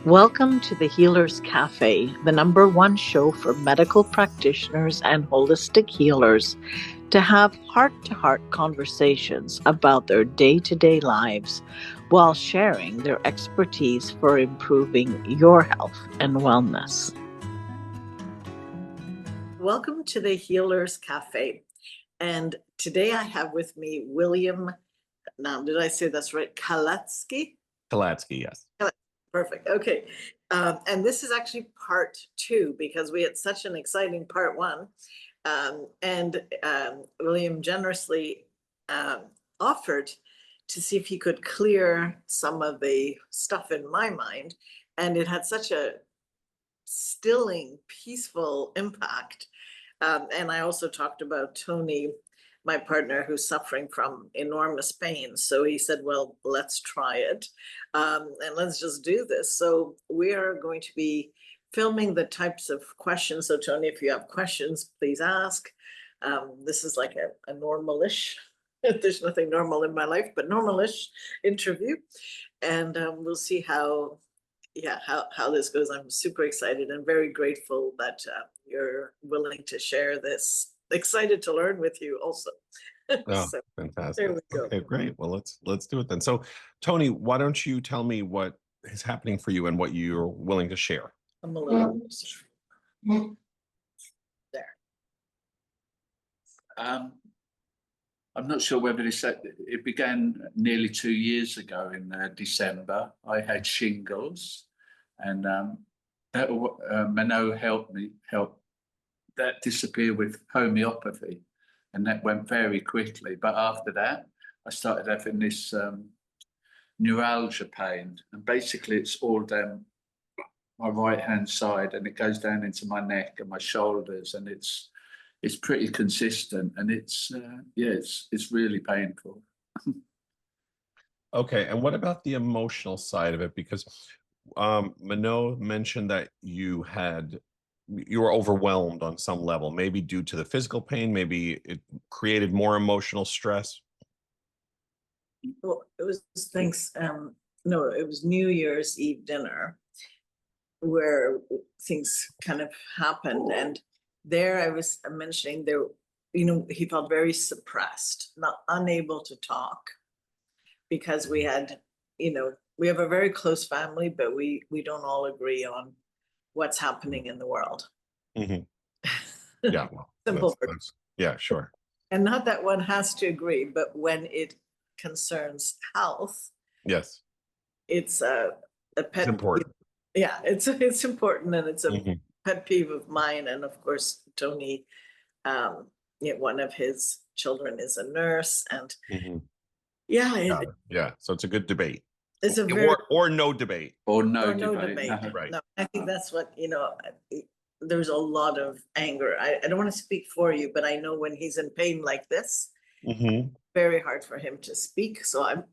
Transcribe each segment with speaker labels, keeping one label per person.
Speaker 1: Welcome to the Healers Café, the #1 show for medical practitioners and holistic healers to have heart-to-heart conversations about their day-to-day lives while sharing their expertise for improving your health and wellness. Welcome to the Healers Café. And today I have with me William, now did I say that's right, Kalatsky?
Speaker 2: Kalatsky, yes.
Speaker 1: Perfect. Okay. And this is actually part 2 because we had such an exciting part 1. William generously offered to see if he could clear some of the stuff in my mind. And it had such a stilling, peaceful impact. And I also talked about Tony, my partner, who's suffering from enormous pain. So he said, well, let's try it. And let's just do this. So we are going to be filming the types of questions. So Tony, if you have questions, please ask. This is like a normal-ish, there's nothing normal in my life, but normal-ish interview. And we'll see how this goes. I'm super excited and very grateful that you're willing to share this. Excited to learn with you also.
Speaker 2: Oh,
Speaker 1: So
Speaker 2: fantastic.
Speaker 1: there we go.
Speaker 2: Okay, great. Well, let's do it then. So, Tony, why don't you tell me what is happening for you and what you're willing to share?
Speaker 1: I'm a little there.
Speaker 3: I'm not sure whether it began nearly 2 years ago in December. I had shingles, and Manon helped that disappear with homeopathy, and that went very quickly. But after that, I started having this neuralgia pain, and basically it's all down my right hand side, and it goes down into my neck and my shoulders, and it's pretty consistent, and it's really painful.
Speaker 2: Okay, and what about the emotional side of it? Because Manon mentioned that you were overwhelmed on some level, maybe due to the physical pain, maybe it created more emotional stress.
Speaker 1: Well, it was no, it was New Year's Eve dinner where things kind of happened. And there I was mentioning there, he felt very suppressed, not unable to talk because we had, we have a very close family, but we don't all agree on what's happening in the world.
Speaker 2: Mm-hmm. Yeah, well,
Speaker 1: Simple.
Speaker 2: Yeah, sure.
Speaker 1: And not that one has to agree, but when it concerns health,
Speaker 2: yes,
Speaker 1: it's a pet.
Speaker 2: It's important.
Speaker 1: Yeah, it's important, and it's a
Speaker 2: Mm-hmm.
Speaker 1: pet peeve of mine. And of course, Tony, one of his children is a nurse, and
Speaker 2: Mm-hmm.
Speaker 1: yeah,
Speaker 2: Yeah. So it's a good debate.
Speaker 1: it's a very
Speaker 2: or no debate.
Speaker 3: Or no
Speaker 1: debate.
Speaker 2: Right.
Speaker 1: No, I think that's what there's a lot of anger. I don't want to speak for you, but I know when he's in pain like this,
Speaker 2: Mm-hmm.
Speaker 1: very hard for him to speak. So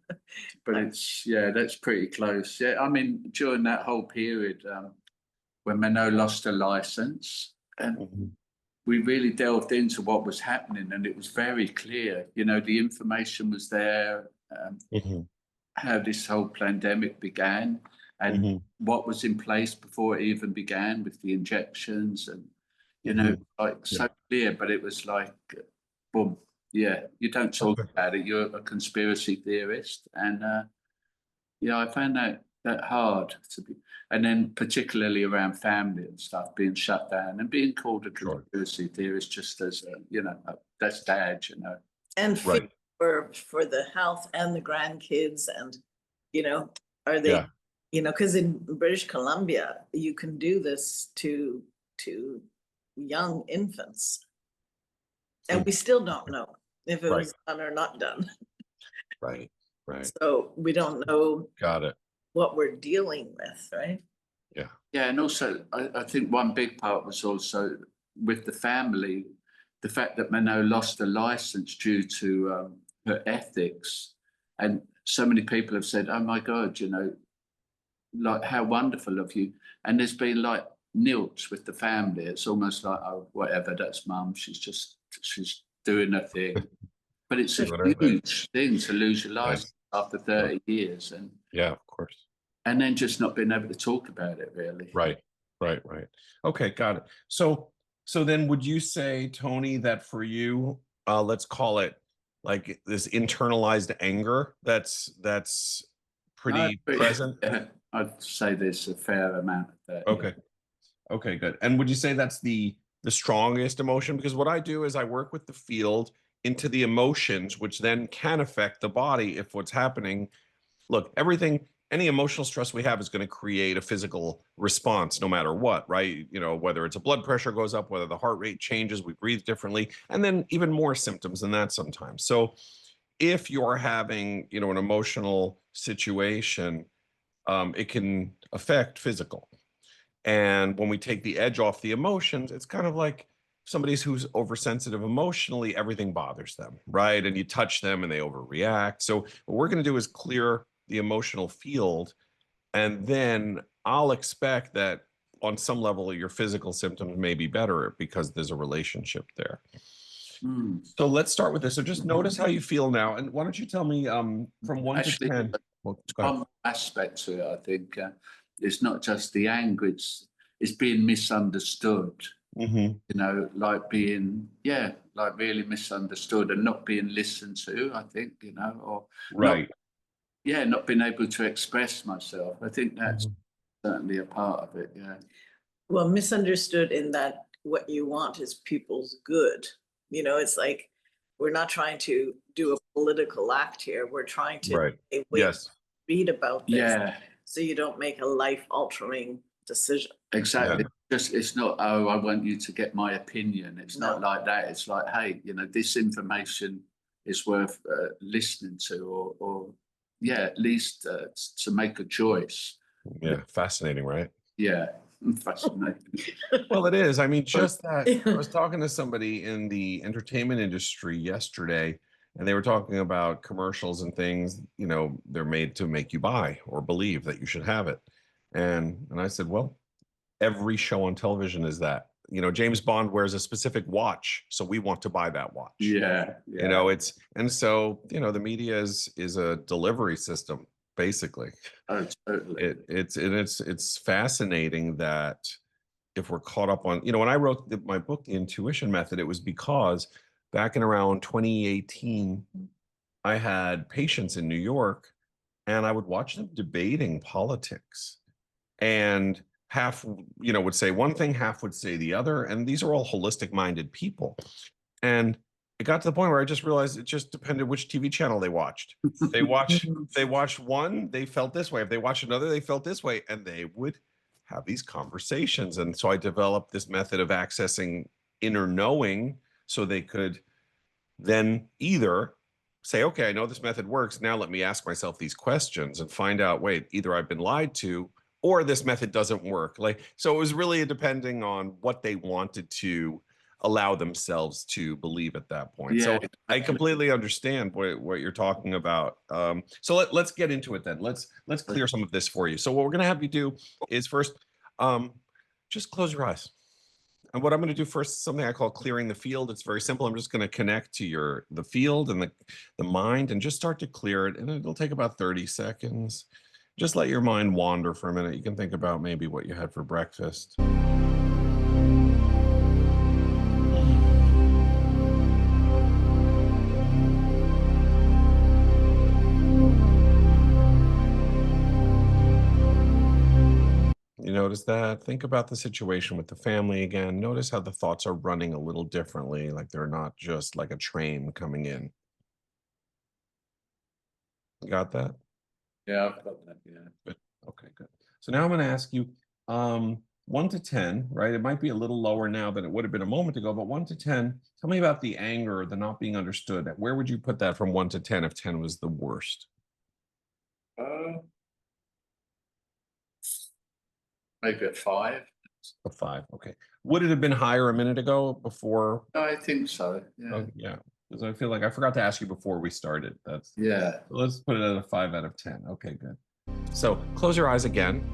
Speaker 3: But that's pretty close. Yeah, I mean, during that whole period, when Manon lost her license, and
Speaker 2: Mm-hmm.
Speaker 3: we really delved into what was happening, and it was very clear. The information was there.
Speaker 2: Mm-hmm.
Speaker 3: How this whole pandemic began, and
Speaker 2: Mm-hmm.
Speaker 3: what was in place before it even began with the injections, and so clear. But it was like, boom. Yeah, you don't talk about it. You're a conspiracy theorist, and I found that hard to be, and then particularly around family and stuff being shut down and being called a conspiracy theorist just as that's dad,
Speaker 1: and
Speaker 2: Right.
Speaker 1: for the health and the grandkids, and are they, because in British Columbia you can do this to young infants, and we still don't know if it was done or not done.
Speaker 2: Right.
Speaker 1: So we don't know.
Speaker 2: Got it.
Speaker 1: What we're dealing with, right?
Speaker 3: Yeah, and also I think one big part was also with the family, the fact that Manon lost her license due to her ethics, and so many people have said, "Oh my God, like how wonderful of you," and there's been like nilts with the family. It's almost like, oh, whatever, that's mum. She's doing her thing, but it's a huge thing to lose your license after 30 years, and
Speaker 2: yeah, of course.
Speaker 3: and then just not being able to talk about it really.
Speaker 2: Right. Okay, got it. So then would you say, Tony, that for you, let's call it like this internalized anger that's pretty present?
Speaker 3: Yeah, I'd say there's a fair amount of that. yeah.
Speaker 2: Okay. Okay, good. And would you say that's the strongest emotion? Because what I do is I work with the field into the emotions, which then can affect the body if what's happening. Look, everything, any emotional stress we have is going to create a physical response no matter what, right? You know, whether it's a blood pressure goes up, whether the heart rate changes, we breathe differently, and then even more symptoms than that sometimes. So if you're having, you know, an emotional situation, it can affect physical. And when we take the edge off the emotions, it's kind of like somebody who's oversensitive emotionally, everything bothers them, right? And you touch them and they overreact. So what we're going to do is clear the emotional field. And then I'll expect that on some level, your physical symptoms may be better because there's a relationship there. So let's start with this. So just notice how you feel now. And why don't you tell me from 1 to 10? Well, go ahead.
Speaker 3: One aspect to it, I think, it's not just the anger, it's being misunderstood.
Speaker 2: Mm-hmm.
Speaker 3: You know, like being, like really misunderstood and not being listened to, I think, you know, or
Speaker 2: Right.
Speaker 3: not being able to express myself. I think that's
Speaker 2: Mm-hmm.
Speaker 3: certainly a part of it, yeah.
Speaker 1: Well, misunderstood in that what you want is people's good. You know, it's like, we're not trying to do a political act here. We're trying to
Speaker 2: Right.
Speaker 1: say, wait,
Speaker 2: Yes.
Speaker 1: read about this
Speaker 3: Yeah,
Speaker 1: so you don't make a life-altering decision.
Speaker 3: exactly. Just it's not, oh, I want you to get my opinion. It's not
Speaker 1: No.
Speaker 3: like that. It's like, hey, you know, this information is worth listening to, or at least to make a choice.
Speaker 2: Yeah. Fascinating, right?
Speaker 3: Yeah, fascinating.
Speaker 2: Well, it is. I mean, just that I was talking to somebody in the entertainment industry yesterday, and they were talking about commercials and things, you know, they're made to make you buy or believe that you should have it. And I said, well, every show on television is that. You know, James Bond wears a specific watch, so we want to buy that watch.
Speaker 3: Yeah,
Speaker 2: You know, and so, you know, the media is a delivery system, basically.
Speaker 3: oh, totally.
Speaker 2: It's fascinating that if we're caught up on, you know, when I wrote my book, The Intuition Method, it was because back in around 2018, I had patients in New York and I would watch them debating politics. And half, you know, would say one thing, half would say the other. And these are all holistic minded people. And it got to the point where I just realized it just depended which TV channel they watched. They watched one, they felt this way. If they watched another, they felt this way. And they would have these conversations. And so I developed this method of accessing inner knowing so they could then either say, okay, I know this method works. Now let me ask myself these questions and find out, wait, either I've been lied to or this method doesn't work. Like, so it was really depending on what they wanted to allow themselves to believe at that point.
Speaker 3: Yeah,
Speaker 2: So
Speaker 3: exactly.
Speaker 2: I completely understand what you're talking about. So let's get into it then. Let's clear some of this for you. So what we're going to have you do is first, just close your eyes. And what I'm going to do first is something I call clearing the field. It's very simple. I'm just going to connect to the field and the mind and just start to clear it. And it'll take about 30 seconds. Just let your mind wander for a minute. You can think about maybe what you had for breakfast. You notice that? Think about the situation with the family again. Notice how the thoughts are running a little differently, like they're not just like a train coming in. You got that?
Speaker 3: Yeah, I've got that, yeah.
Speaker 2: Good. Okay, good. So now I'm going to ask you 1 to 10, right? It might be a little lower now than it would have been a moment ago, but 1 to 10, tell me about the anger, the not being understood. Where would you put that from 1 to 10 if 10 was the worst?
Speaker 3: Maybe a 5.
Speaker 2: A 5, okay. Would it have been higher a minute ago before?
Speaker 3: I think so, yeah.
Speaker 2: Oh, yeah. Because I feel like I forgot to ask you before we started.
Speaker 3: Yeah.
Speaker 2: Let's put it at a 5 out of 10. Okay, good. So close your eyes again.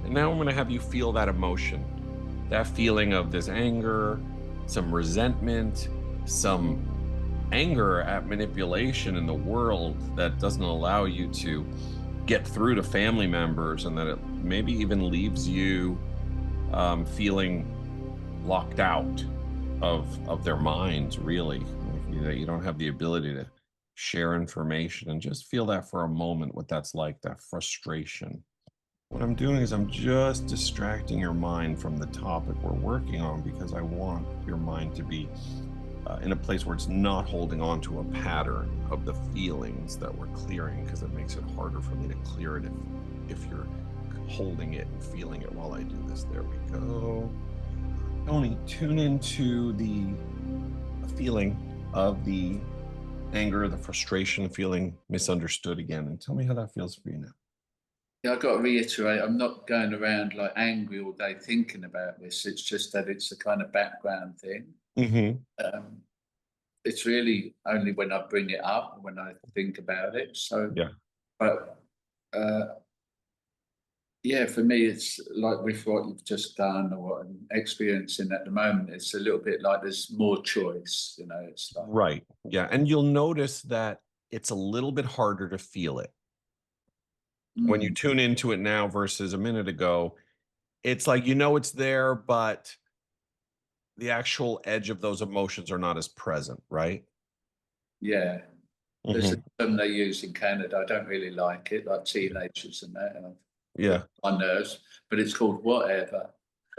Speaker 2: And now I'm going to have you feel that emotion, that feeling of this anger, some resentment, some anger at manipulation in the world that doesn't allow you to get through to family members, and that it maybe even leaves you feeling locked out of their minds, really. You don't have the ability to share information, and just feel that for a moment, what that's like, that frustration. What I'm doing is I'm just distracting your mind from the topic we're working on, because I want your mind to be in a place where it's not holding on to a pattern of the feelings that we're clearing, because it makes it harder for me to clear it if you're holding it and feeling it while I do this. There we go. Tony, tune into the feeling of the anger, the frustration, feeling misunderstood again, and tell me how that feels for you now.
Speaker 3: Yeah, I've got to reiterate, I'm not going around like angry all day thinking about this. It's just that it's a kind of background thing. It's really only when I bring it up, when I think about it. So,
Speaker 2: Yeah.
Speaker 3: But yeah, for me, it's like with what you've just done or what I'm experiencing at the moment, it's a little bit like there's more choice, you know, it's like.
Speaker 2: Right. Yeah. And you'll notice that it's a little bit harder to feel it when you tune into it now versus a minute ago. It's like, it's there, but the actual edge of those emotions are not as present, right?
Speaker 3: Yeah. There's a term they use in Canada. I don't really like it, like teenagers and that. And
Speaker 2: Yeah.
Speaker 3: on nerves, but it's called whatever.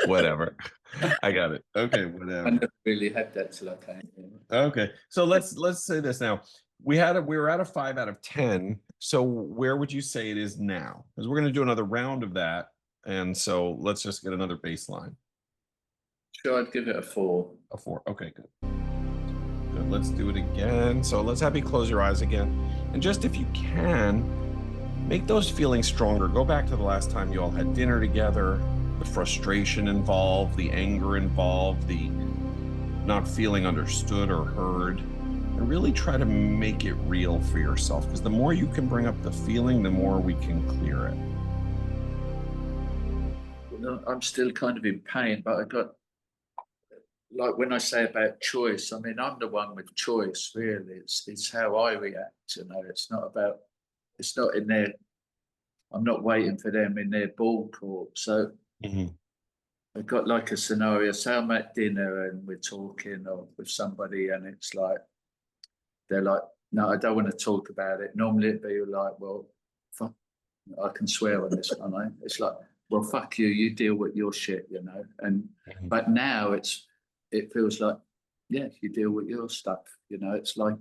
Speaker 2: Whatever. I got it. Okay,
Speaker 3: I
Speaker 2: whatever.
Speaker 3: never really had that till I came here.
Speaker 2: Okay. So let's say this now. We were at a 5 out of 10. So where would you say it is now? Because we're going to do another round of that. And so let's just get another baseline.
Speaker 3: Sure, I'd give it a 4.
Speaker 2: A 4. Okay, good. Good. Let's do it again. So let's have you close your eyes again. And just if you can, make those feelings stronger. Go back to the last time you all had dinner together, the frustration involved, the anger involved, the not feeling understood or heard, and really try to make it real for yourself, because the more you can bring up the feeling, the more we can clear it.
Speaker 3: I'm still kind of in pain, but I got, like when I say about choice, I mean, I'm the one with choice, really. It's how I react, you know. It's not in their, I'm not waiting for them in their ball court. So I've got like a scenario, say I'm at dinner and we're talking or with somebody, and it's like, they're like, no, I don't want to talk about it. Normally it'd be like, well, fuck, I can swear on this one. It's like, well, fuck you, you deal with your shit, you know. And but now it feels like, yeah, you deal with your stuff, you know. It's like,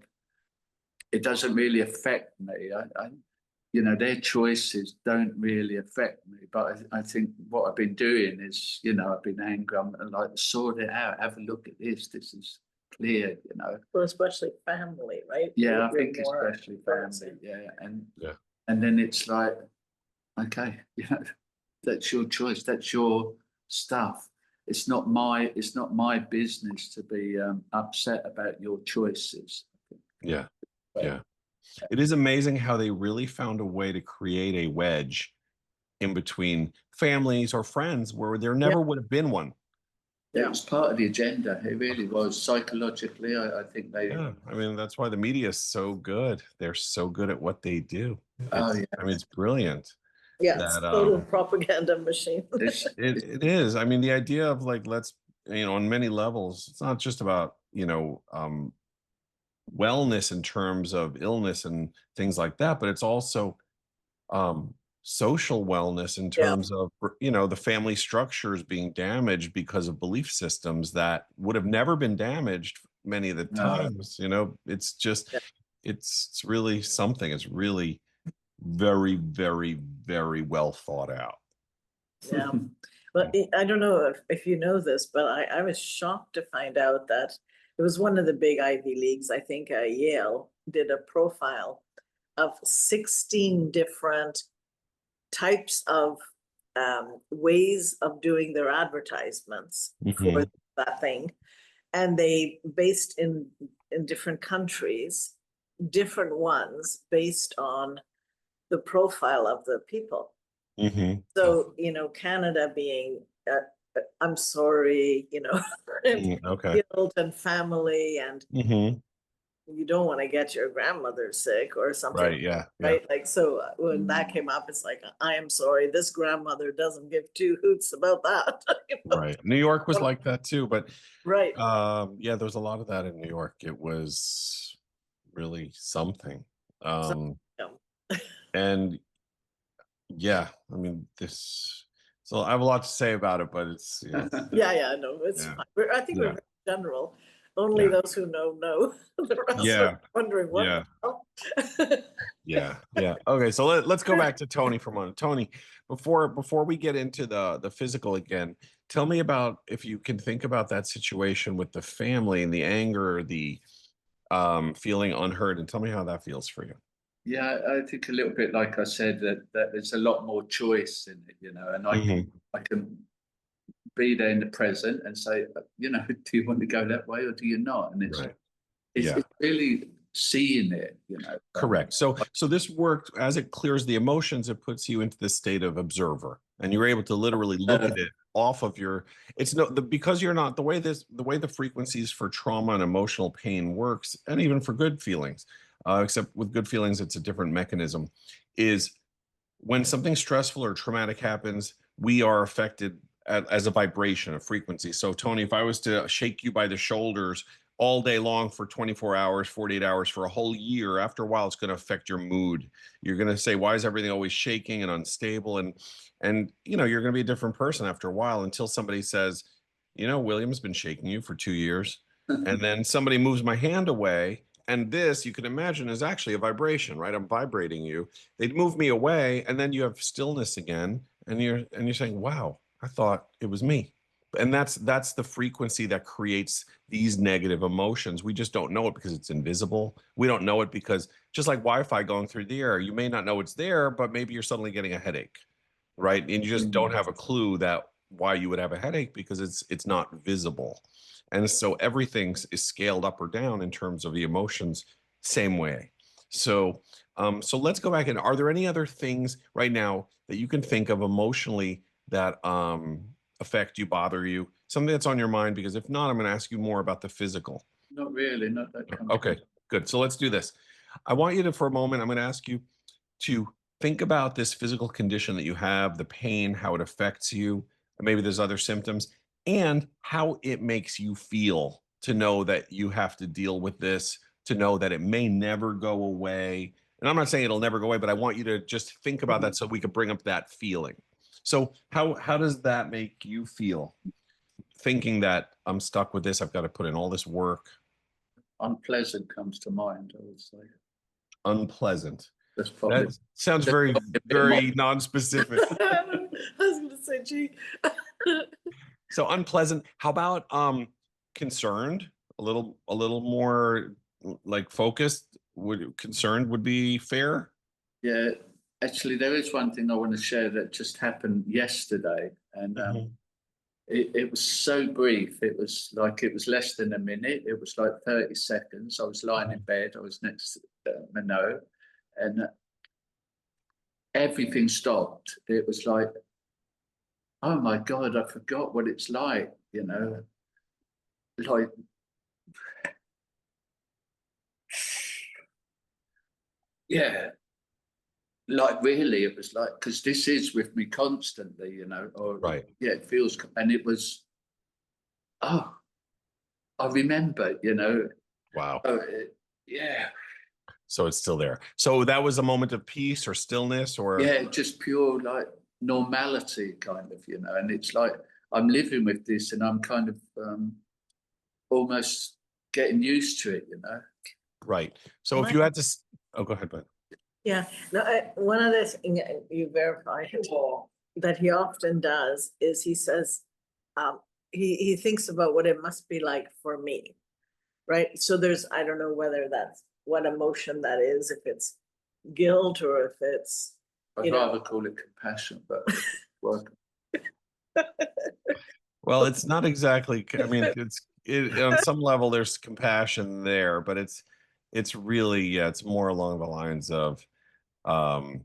Speaker 3: it doesn't really affect me. You know, their choices don't really affect me. But I think what I've been doing is, you know, I've been angry. I'm like, sort it out, have a look at this. This is clear, you know.
Speaker 1: Well, especially family, right?
Speaker 3: Yeah, I
Speaker 1: You're
Speaker 3: think
Speaker 1: more
Speaker 3: especially family.
Speaker 1: present.
Speaker 3: Yeah, and then it's like, okay, you know, that's your choice. That's your stuff. It's not my business to be upset about your choices.
Speaker 2: Yeah. Yeah. It is amazing how they really found a way to create a wedge in between families or friends where there never would have been one.
Speaker 3: Yeah, it was part of the agenda. It really was. Psychologically, I think they.
Speaker 2: Yeah, I mean, that's why the media is so good. They're so good at what they do.
Speaker 3: Oh, yeah.
Speaker 2: I mean, it's brilliant.
Speaker 1: Yeah, it's total propaganda machine.
Speaker 2: It is. I mean, the idea of like, let's, on many levels, it's not just about, wellness in terms of illness and things like that, but it's also social wellness in terms of, the family structures being damaged because of belief systems that would have never been damaged many of the times. It's just, it's really something. It's really very, very, very well thought out.
Speaker 1: Yeah. But I don't know if you know this, but I was shocked to find out that it was one of the big Ivy Leagues, I think Yale, did a profile of 16 different types of ways of doing their advertisements for that thing. And they based in different countries, different ones based on the profile of the people. So, Canada being, I'm sorry,
Speaker 2: Okay.
Speaker 1: guilt and family and you don't want to get your grandmother sick or something.
Speaker 2: Right. Yeah. Yeah.
Speaker 1: Right, like, so when that came up, it's like, I am sorry, this grandmother doesn't give two hoots about that. you know?
Speaker 2: Right. New York was like that too, but
Speaker 1: Right,
Speaker 2: yeah, there was a lot of that in New York. It was really something. Um,
Speaker 1: yeah.
Speaker 2: and yeah, I mean, this, so I have a lot to say about it, but it's, yeah,
Speaker 1: Yeah, no, it's
Speaker 2: yeah,
Speaker 1: fine. I think we're
Speaker 2: yeah,
Speaker 1: very general. Only
Speaker 2: yeah,
Speaker 1: those who know. The rest
Speaker 2: yeah,
Speaker 1: are wondering what
Speaker 2: yeah,
Speaker 1: the hell.
Speaker 2: yeah, yeah. Okay, so let's go back to Tony for a moment. Tony, before we get into the physical again, tell me about, if you can think about that situation with the family and the anger, the feeling unheard, and tell me how that feels for you.
Speaker 3: Yeah, I think a little bit like I said, that there's a lot more choice in it, you know, and I can be there in the present and say, you know, do you want to go that way or do you not? And
Speaker 2: Right.
Speaker 3: it's
Speaker 2: Yeah.
Speaker 3: really seeing it, you know.
Speaker 2: Correct. So this worked as it clears the emotions, it puts you into the state of observer, and you're able to literally look at it off of your, it's no the because you're not, the way the frequencies for trauma and emotional pain works, and even for good feelings, except with good feelings, it's a different mechanism, is when something stressful or traumatic happens, we are affected as a vibration, a frequency. So, Tony, if I was to shake you by the shoulders all day long for 24 hours, 48 hours, for a whole year, after a while, it's going to affect your mood. You're going to say, why is everything always shaking and unstable? And you know, you're going to be a different person after a while, until somebody says, you know, William's been shaking you for 2 years. And then somebody moves my hand away. And this, you can imagine, is actually a vibration, right? I'm vibrating you. They'd move me away, and then you have stillness again, and you're saying, wow, I thought it was me. And that's the frequency that creates these negative emotions. We just don't know it because it's invisible. We don't know it because, just like Wi-Fi going through the air, you may not know it's there, but maybe you're suddenly getting a headache, right? And you just don't have a clue that why you would have a headache, because it's not visible. And so everything is scaled up or down in terms of the emotions, same way. So so let's go back. And are there any other things right now that you can think of emotionally that affect you, bother you, something that's on your mind? Because if not, I'm going to ask you more about the physical.
Speaker 3: Not really, not that kind
Speaker 2: Okay, good. So let's do this. I want you to, for a moment, I'm going to ask you to think about this physical condition that you have, the pain, how it affects you, and maybe there's other symptoms, and how it makes you feel to know that you have to deal with this, to know that it may never go away. And I'm not saying it'll never go away, but I want you to just think about that so we can bring up that feeling. So how does that make you feel? Thinking that I'm stuck with this, I've got to put in all this work.
Speaker 3: unpleasant comes to mind, I would say.
Speaker 2: Unpleasant.
Speaker 3: That's probably
Speaker 2: That sounds
Speaker 3: that's
Speaker 2: very,
Speaker 3: probably a bit
Speaker 2: very non-specific.
Speaker 1: I was gonna say, gee.
Speaker 2: So unpleasant. How about concerned? A little more like focused. Concerned would be fair?
Speaker 3: Yeah, actually, there is one thing I want to share that just happened yesterday, and
Speaker 2: Mhm.
Speaker 3: it was so brief. It was less than a minute. It was like 30 seconds. I was lying in bed. I was next to Manon, and everything stopped. It was like, oh my God, I forgot what it's like, you know, like, yeah, like really, it was like, because this is with me constantly, you know, or
Speaker 2: Right.
Speaker 3: yeah, it feels, and it was, oh, I remember, you know,
Speaker 2: Wow.
Speaker 3: oh, yeah,
Speaker 2: So it's still there. So that was a moment of peace or stillness or
Speaker 3: yeah, just pure like normality kind of, you know, and it's like I'm living with this and I'm kind of almost getting used to it, you know.
Speaker 2: right. So if you had to, oh, go ahead, bud.
Speaker 1: Yeah, no, one of the things you verified that he often does is he says, he thinks about what it must be like for me, right? So there's, I don't know whether that's what emotion that is, if it's guilt or if it's,
Speaker 3: I'd rather call it compassion, but work.
Speaker 2: Well, it's not exactly, I mean, on some level there's compassion there, but it's really, yeah, it's more along the lines of um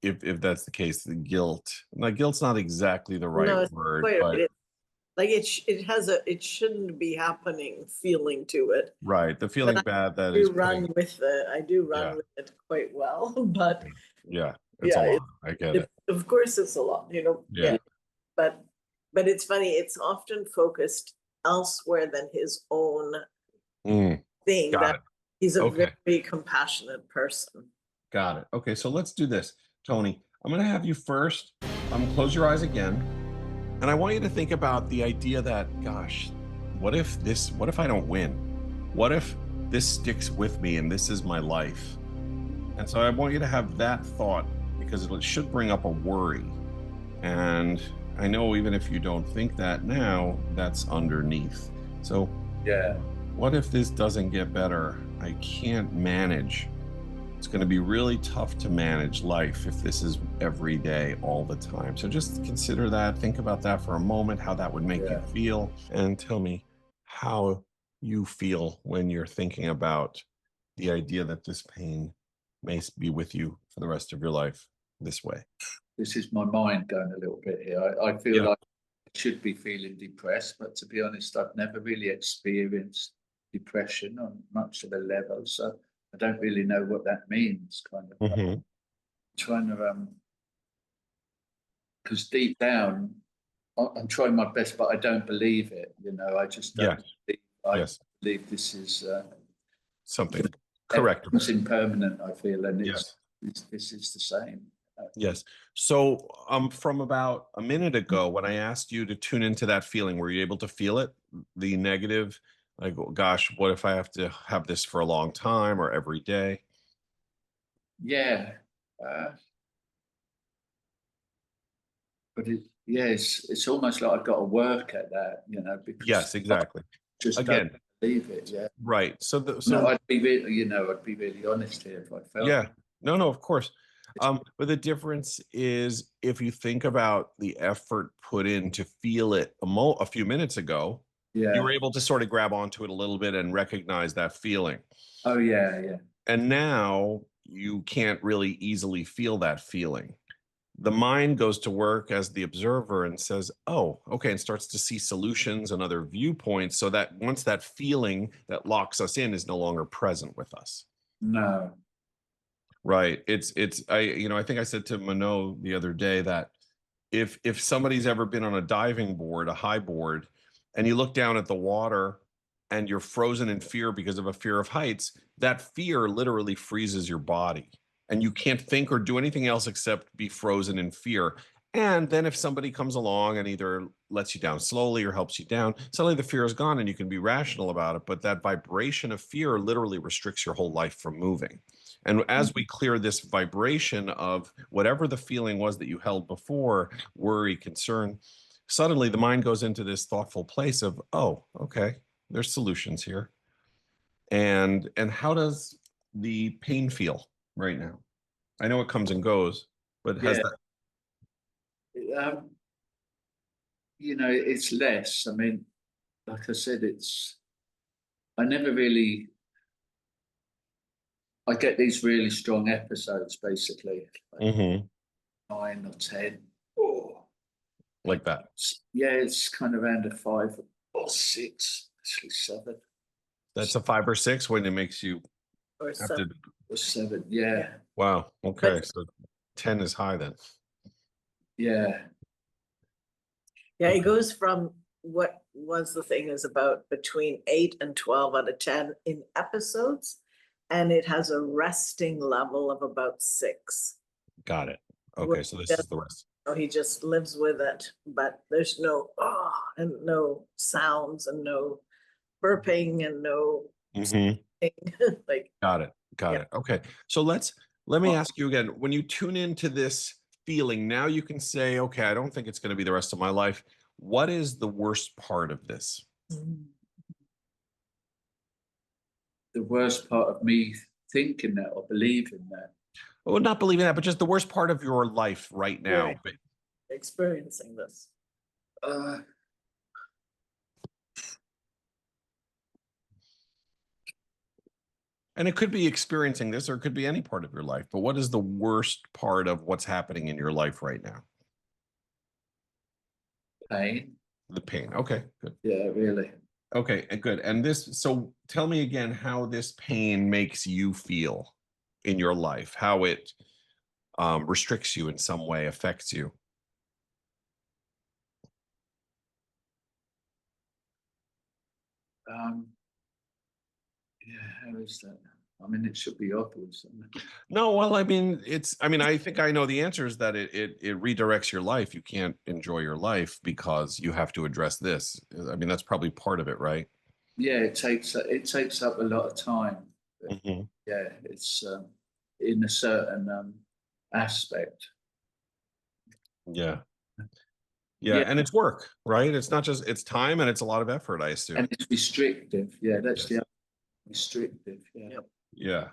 Speaker 2: if that's the case, the guilt. Now, guilt's not exactly the right
Speaker 1: no, it's
Speaker 2: word,
Speaker 1: quite
Speaker 2: but
Speaker 1: right. Like it shouldn't be happening feeling to it.
Speaker 2: Right. The feeling bad that
Speaker 1: I
Speaker 2: is
Speaker 1: do run
Speaker 2: putting,
Speaker 1: with it. I do run
Speaker 2: yeah,
Speaker 1: with it quite well, but
Speaker 2: yeah, it's a
Speaker 1: yeah,
Speaker 2: lot. I get it.
Speaker 1: of course it's a lot,
Speaker 2: Yeah.
Speaker 1: but it's funny, it's often focused elsewhere than his own
Speaker 2: Mm,
Speaker 1: thing,
Speaker 2: got
Speaker 1: that
Speaker 2: it.
Speaker 1: he's a
Speaker 2: Okay.
Speaker 1: very compassionate person.
Speaker 2: Got it. Okay. So let's do this, Tony. I'm going to have you first. Close your eyes again. And I want you to think about the idea that, gosh, what if I don't win? What if this sticks with me and this is my life? And so I want you to have that thought because it should bring up a worry. And I know even if you don't think that now, that's underneath. So
Speaker 3: Yeah.
Speaker 2: what if this doesn't get better? I can't manage. It's going to be really tough to manage life if this is every day, all the time. So just consider that. Think about that for a moment, how that would make you feel, and tell me how you feel when you're thinking about the idea that this pain may be with you for the rest of your life this way.
Speaker 3: This is my mind going a little bit here. I feel
Speaker 2: Yeah.
Speaker 3: like I should be feeling depressed, but to be honest, I've never really experienced depression on much of a level. So I don't really know what that means, kind of.
Speaker 2: Mm-hmm.
Speaker 3: Trying to, because deep down, I'm trying my best, but I don't believe it. I just don't believe, I believe this is
Speaker 2: Something correct.
Speaker 3: It's impermanent, I feel, and
Speaker 2: Yes.
Speaker 3: this is the same.
Speaker 2: Yes. So from about a minute ago, when I asked you to tune into that feeling, were you able to feel it? The negative, like, oh, gosh, what if I have to have this for a long time or every day?
Speaker 3: Yeah. But it's almost like I've got to work at that, because
Speaker 2: Yes, exactly.
Speaker 3: just
Speaker 2: Again,
Speaker 3: don't believe it. Yeah.
Speaker 2: right. So
Speaker 3: No, I'd be really honest here if I felt.
Speaker 2: yeah, no, of course. But the difference is if you think about the effort put in to feel it a few minutes ago, you were able to sort of grab onto it a little bit and recognize that feeling.
Speaker 3: Oh yeah.
Speaker 2: And now you can't really easily feel that feeling. The mind goes to work as the observer and says, oh, okay, and starts to see solutions and other viewpoints so that once that feeling that locks us in is no longer present with us.
Speaker 3: No.
Speaker 2: Right. I think I said to Manon the other day that if somebody's ever been on a diving board, a high board, and you look down at the water and you're frozen in fear because of a fear of heights, that fear literally freezes your body and you can't think or do anything else except be frozen in fear. And then if somebody comes along and either lets you down slowly or helps you down, suddenly the fear is gone and you can be rational about it. But that vibration of fear literally restricts your whole life from moving. And as we clear this vibration of whatever the feeling was that you held before, worry, concern, suddenly the mind goes into this thoughtful place of, oh, okay, there's solutions here. And how does the pain feel right now? I know it comes and goes, but has that?
Speaker 3: It's less. I mean, like I said, I never really. I get these really strong episodes, basically, like 9 or 10.
Speaker 2: Like that.
Speaker 3: Yeah, it's kind of around a 5 or 6, actually 7.
Speaker 2: That's a 5 or 6 when it makes you
Speaker 1: Or
Speaker 2: have
Speaker 1: some,
Speaker 2: to.
Speaker 3: Or 7, yeah.
Speaker 2: Wow. Okay. So 10 is high then.
Speaker 3: Yeah.
Speaker 1: Yeah, it goes from what was the thing is about between 8 and 12 out of 10 in episodes, and it has a resting level of about 6.
Speaker 2: Got it. Okay, so this is the rest.
Speaker 1: He just lives with it, but there's no and no sounds and no burping and no like.
Speaker 2: Got it. Okay. So let me ask you again, when you tune into this feeling, now you can say, okay, I don't think it's going to be the rest of my life. What is the worst part of this?
Speaker 3: The worst part of me thinking that or believing that.
Speaker 2: Well, not believing that, but just the worst part of your life right now.
Speaker 1: Right. Experiencing this.
Speaker 2: And it could be experiencing this, or it could be any part of your life. But what is the worst part of what's happening in your life right now?
Speaker 3: Pain.
Speaker 2: The pain. Okay, good.
Speaker 3: Yeah, really.
Speaker 2: Okay, good. And this, so tell me again how this pain makes you feel in your life, how it restricts you in some way, affects you.
Speaker 3: Um, yeah, how is that? I mean, it should be obvious, isn't it?
Speaker 2: No, well, I mean, I think I know the answer is that it redirects your life. You can't enjoy your life because you have to address this. I mean, that's probably part of it, right?
Speaker 3: Yeah, it takes up a lot of time.
Speaker 2: Mhm.
Speaker 3: Yeah, it's in a certain aspect.
Speaker 2: Yeah. Yeah.
Speaker 3: Yeah,
Speaker 2: And it's work, right? It's not just, it's time and it's a lot of effort, I assume.
Speaker 3: and it's restrictive. Yeah, that's
Speaker 2: Yes.
Speaker 3: the other restrictive. Yeah.
Speaker 1: Yep.
Speaker 2: Yeah.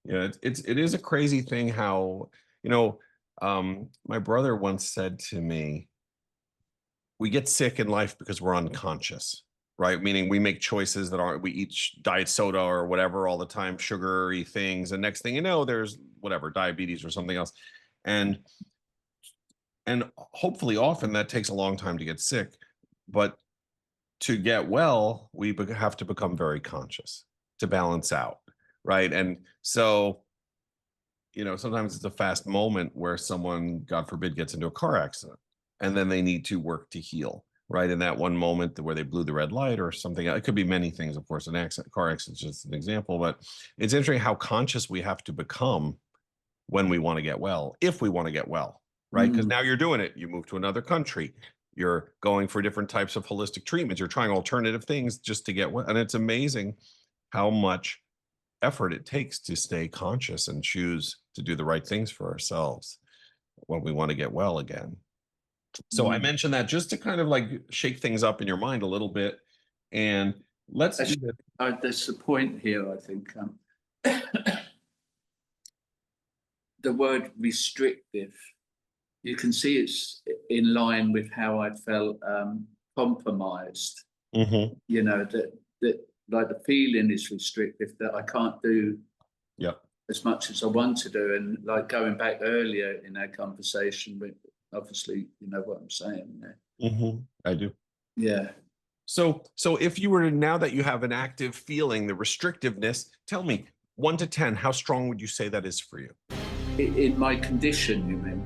Speaker 2: Yeah. It is a crazy thing how, my brother once said to me, we get sick in life because we're unconscious, right? Meaning we make choices that aren't, we eat diet soda or whatever all the time, sugary things. And next thing you know, there's whatever, diabetes or something else. And hopefully often that takes a long time to get sick. But to get well, we have to become very conscious to balance out, right? And so, sometimes it's a fast moment where someone, God forbid, gets into a car accident and then they need to work to heal, right? In that one moment where they blew the red light or something. It could be many things, of course. An accident, car accident is just an example, but it's interesting how conscious we have to become when we want to get well, if we want to get well, right? Because now you're doing it. You move to another country. You're going for different types of holistic treatments. You're trying alternative things just to get well. And it's amazing how much effort it takes to stay conscious and choose to do the right things for ourselves when we want to get well again. So I mentioned that just to kind of like shake things up in your mind a little bit. And let's do this.
Speaker 3: There's a point here, I think. The word restrictive, you can see it's in line with how I felt compromised.
Speaker 2: Mhm.
Speaker 3: That like the feeling is restrictive, that I can't do
Speaker 2: Yep.
Speaker 3: as much as I want to do. And like going back earlier in our conversation, with obviously, you know what I'm saying there.
Speaker 2: I do.
Speaker 3: Yeah.
Speaker 2: So if you were to, now that you have an active feeling, the restrictiveness, tell me 1 to 10, how strong would you say that is for you?
Speaker 3: In my condition, you mean?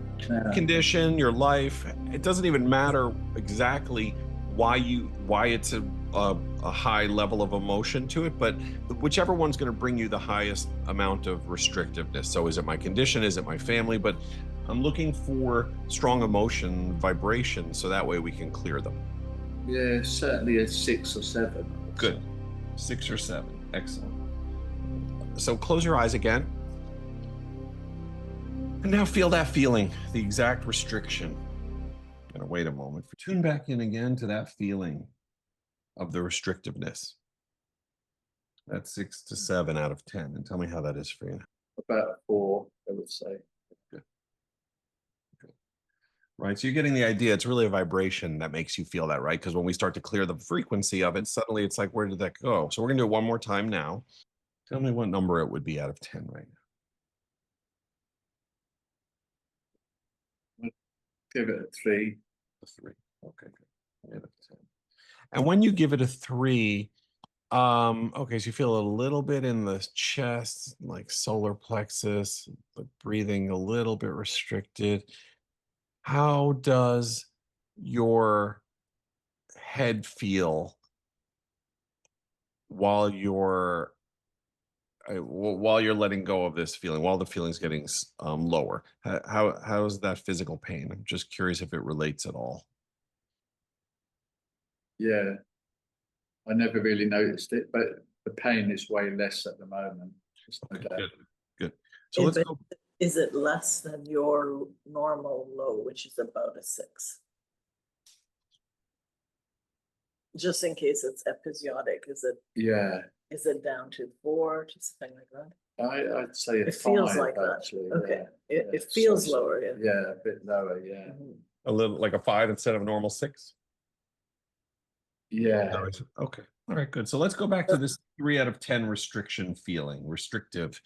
Speaker 2: Condition, your life, it doesn't even matter exactly why it's a high level of emotion to it, but whichever one's going to bring you the highest amount of restrictiveness. So is it my condition? Is it my family? But I'm looking for strong emotion vibration so that way we can clear them.
Speaker 3: Yeah, certainly a 6 or 7.
Speaker 2: Good. 6 or 7. Excellent. So close your eyes again. And now feel that feeling, the exact restriction. I'm gonna wait a moment. Tune back in again to that feeling of the restrictiveness. That's 6 to 7 out of 10. And tell me how that is for you.
Speaker 3: About 4, I would say.
Speaker 2: Good. Good. Right. So you're getting the idea. It's really a vibration that makes you feel that, right? Because when we start to clear the frequency of it, suddenly it's like, where did that go? So we're gonna do it one more time now. Tell me what number it would be out of 10 right now.
Speaker 3: Give it a 3.
Speaker 2: A 3. Okay, good. Out of 10. And when you give it a 3, okay, so you feel a little bit in the chest, like solar plexus, but breathing a little bit restricted. How does your head feel while you're letting go of this feeling, while the feeling's getting lower? How is that physical pain? I'm just curious if it relates at all.
Speaker 3: Yeah, I never really noticed it, but the pain is way less at the moment. No
Speaker 2: Okay,
Speaker 3: doubt.
Speaker 2: good. So let's go.
Speaker 1: Is it less than your normal low, which is about a 6? Just in case it's episodic,
Speaker 3: Yeah,
Speaker 1: is it down to 4, to something like that?
Speaker 3: I'd say a
Speaker 1: It feels
Speaker 3: 5,
Speaker 1: like that.
Speaker 3: actually.
Speaker 1: Okay,
Speaker 3: Yeah.
Speaker 1: it feels
Speaker 3: So-
Speaker 1: lower, yeah.
Speaker 3: Yeah, a bit lower, yeah.
Speaker 1: Mhm.
Speaker 2: A little like a 5 instead of a normal 6?
Speaker 3: Yeah,
Speaker 2: Okay. All right, good. So let's go back to this 3 out of 10 restriction feeling, restrictive.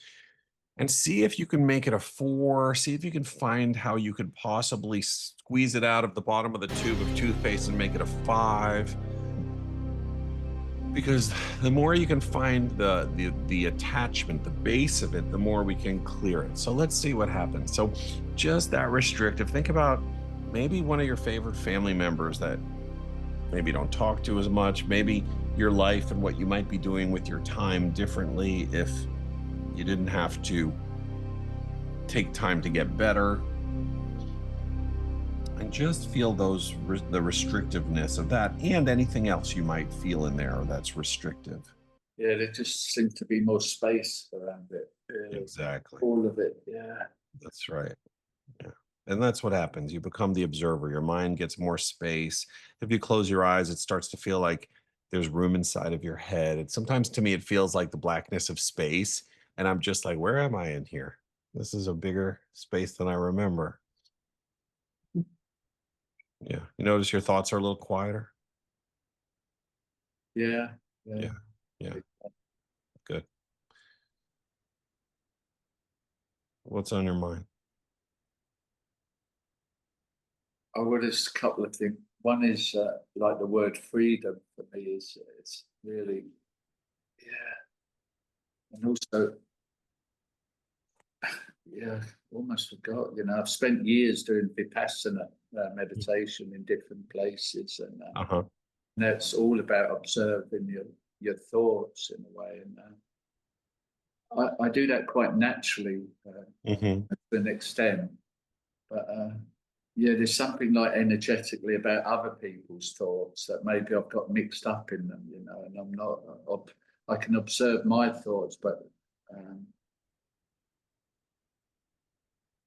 Speaker 2: and see if you can make it a 4. See if you can find how you could possibly squeeze it out of the bottom of the tube of toothpaste and make it a 5. Because the more you can find the attachment, the base of it, the more we can clear it. So let's see what happens. So just that restrictive. Think about maybe one of your favorite family members that maybe don't talk to as much, maybe your life and what you might be doing with your time differently if you didn't have to take time to get better. And just feel the restrictiveness of that and anything else you might feel in there that's restrictive.
Speaker 3: Yeah, there just seems to be more space around it.
Speaker 2: Exactly.
Speaker 3: All of it, yeah.
Speaker 2: That's right. Yeah. And that's what happens. You become the observer. Your mind gets more space. If you close your eyes, it starts to feel like there's room inside of your head. And sometimes to me, it feels like the blackness of space. And I'm just like, where am I in here? This is a bigger space than I remember. Yeah. You notice your thoughts are a little quieter?
Speaker 3: Yeah.
Speaker 2: Yeah. Yeah. Good. What's on your mind?
Speaker 3: I would just a couple of things. One is like the word freedom for me is it's really, yeah. And also, yeah, almost forgot, I've spent years doing Vipassana meditation in different places, and
Speaker 2: Uh-huh.
Speaker 3: that's all about observing your thoughts in a way. And I do that quite naturally
Speaker 2: Mm-hmm.
Speaker 3: to an extent, but yeah, there's something like energetically about other people's thoughts that maybe I've got mixed up in them, and I'm not. I can observe my thoughts, but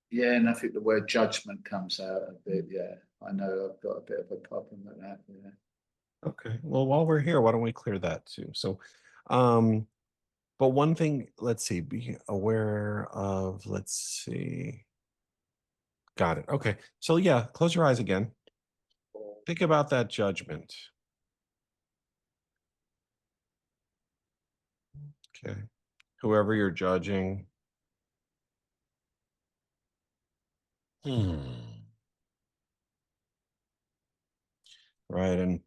Speaker 3: yeah, and I think the word judgment comes out a bit. Yeah, I know I've got a bit of a problem with that. Yeah.
Speaker 2: Okay. Well, while we're here, why don't we clear that too? So, but one thing, let's see, be aware of, let's see. Got it. Okay. So yeah, close your eyes again. Think about that judgment. Okay. Whoever you're judging. Right. And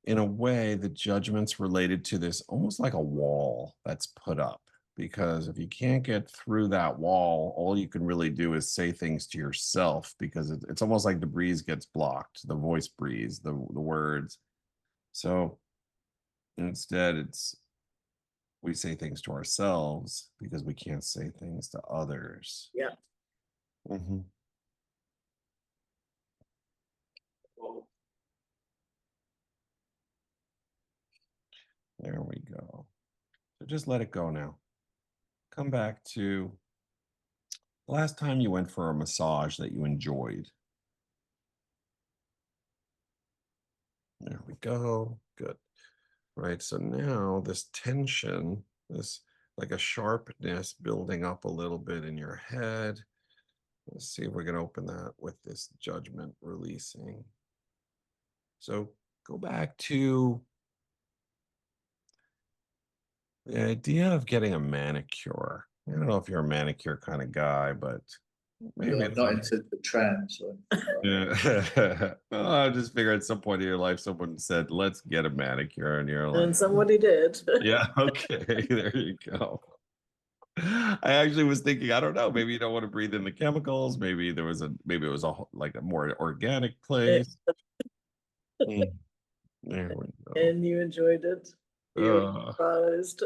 Speaker 2: in a way, the judgment's related to this almost like a wall that's put up. Because if you can't get through that wall, all you can really do is say things to yourself because it's almost like the breeze gets blocked, the voice breeze, the words. So instead, we say things to ourselves because we can't say things to others.
Speaker 1: Yeah.
Speaker 2: Mm-hmm. There we go. So just let it go now. Come back to the last time you went for a massage that you enjoyed. There we go. Good. Right. So now this tension, this like a sharpness building up a little bit in your head. Let's see if we can open that with this judgment releasing. So go back to the idea of getting a manicure. I don't know if you're a manicure kind of guy, but maybe
Speaker 3: Yeah, I'm not into the trans.
Speaker 2: yeah. Well, I just figured at some point in your life, someone said, let's get a manicure. And you're like,
Speaker 1: And somebody did.
Speaker 2: yeah, okay, there you go. I actually was thinking, I don't know, maybe you don't want to breathe in the chemicals. Maybe it was like a more organic place. Mm, there we go.
Speaker 1: And you enjoyed it. You were
Speaker 2: Uh,
Speaker 1: surprised.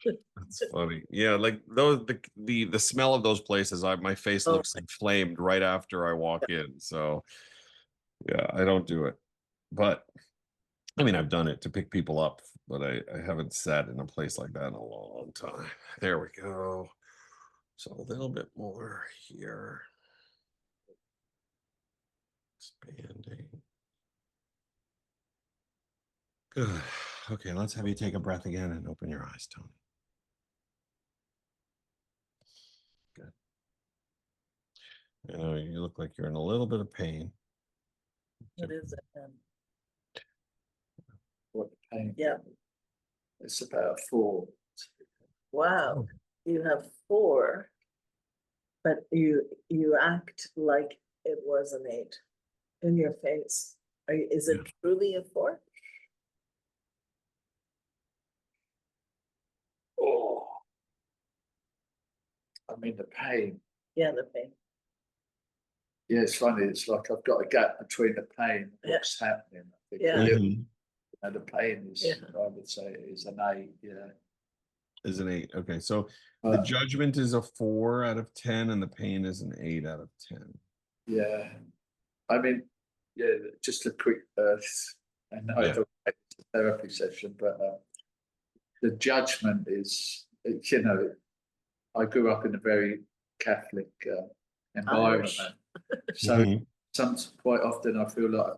Speaker 2: That's funny. Yeah, like those the smell of those places, my face
Speaker 1: Oh,
Speaker 2: looks inflamed right after I walk in. So yeah, I don't do it. But I mean, I've done it to pick people up, but I haven't sat in a place like that in a long time. There we go. So a little bit more here. Expanding. Good. Okay, let's have you take a breath again and open your eyes, Tony. Good. You know, you look like you're in a little bit of pain.
Speaker 1: what is it?
Speaker 3: What pain?
Speaker 1: Yeah.
Speaker 3: It's about 4.
Speaker 1: Wow. You have 4. but you act like it was an 8 in your face. Is it truly a 4?
Speaker 3: Oh, I mean, the pain.
Speaker 1: Yeah, the pain.
Speaker 3: Yeah, it's funny. It's like I've got a gap between the pain and what's happening. I think
Speaker 1: Yeah.
Speaker 3: and the pain is,
Speaker 1: Yeah.
Speaker 3: I would say, is an 8. Yeah.
Speaker 2: Is an 8. Okay, so the judgment is a 4 out of 10, and the pain is an 8 out of 10.
Speaker 3: Yeah. I mean, yeah, just a quick, and I don't like the therapy session, but the judgment is, you know, I grew up in a very Catholic environment. So quite often I feel like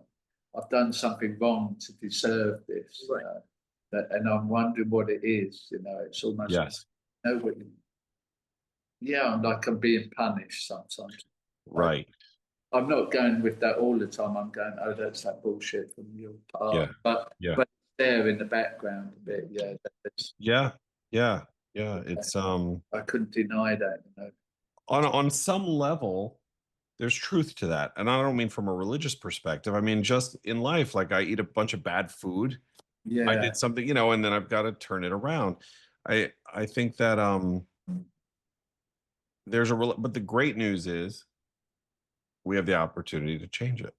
Speaker 3: I've done something wrong to deserve this.
Speaker 1: Right.
Speaker 3: And I'm wondering what it is, you know, it's almost nobody. Yeah, I'm like I'm being punished sometimes.
Speaker 2: Right.
Speaker 3: I'm not going with that all the time. I'm going, oh, that's that bullshit from your part. But it's there in the background a bit.
Speaker 2: Yeah. It's
Speaker 3: I couldn't deny that, you know.
Speaker 2: on some level, there's truth to that. And I don't mean from a religious perspective. I mean, just in life, like I eat a bunch of bad food.
Speaker 3: Yeah.
Speaker 2: I did something, you know, and then I've got to turn it around. I think that there's but the great news is we have the opportunity to change it.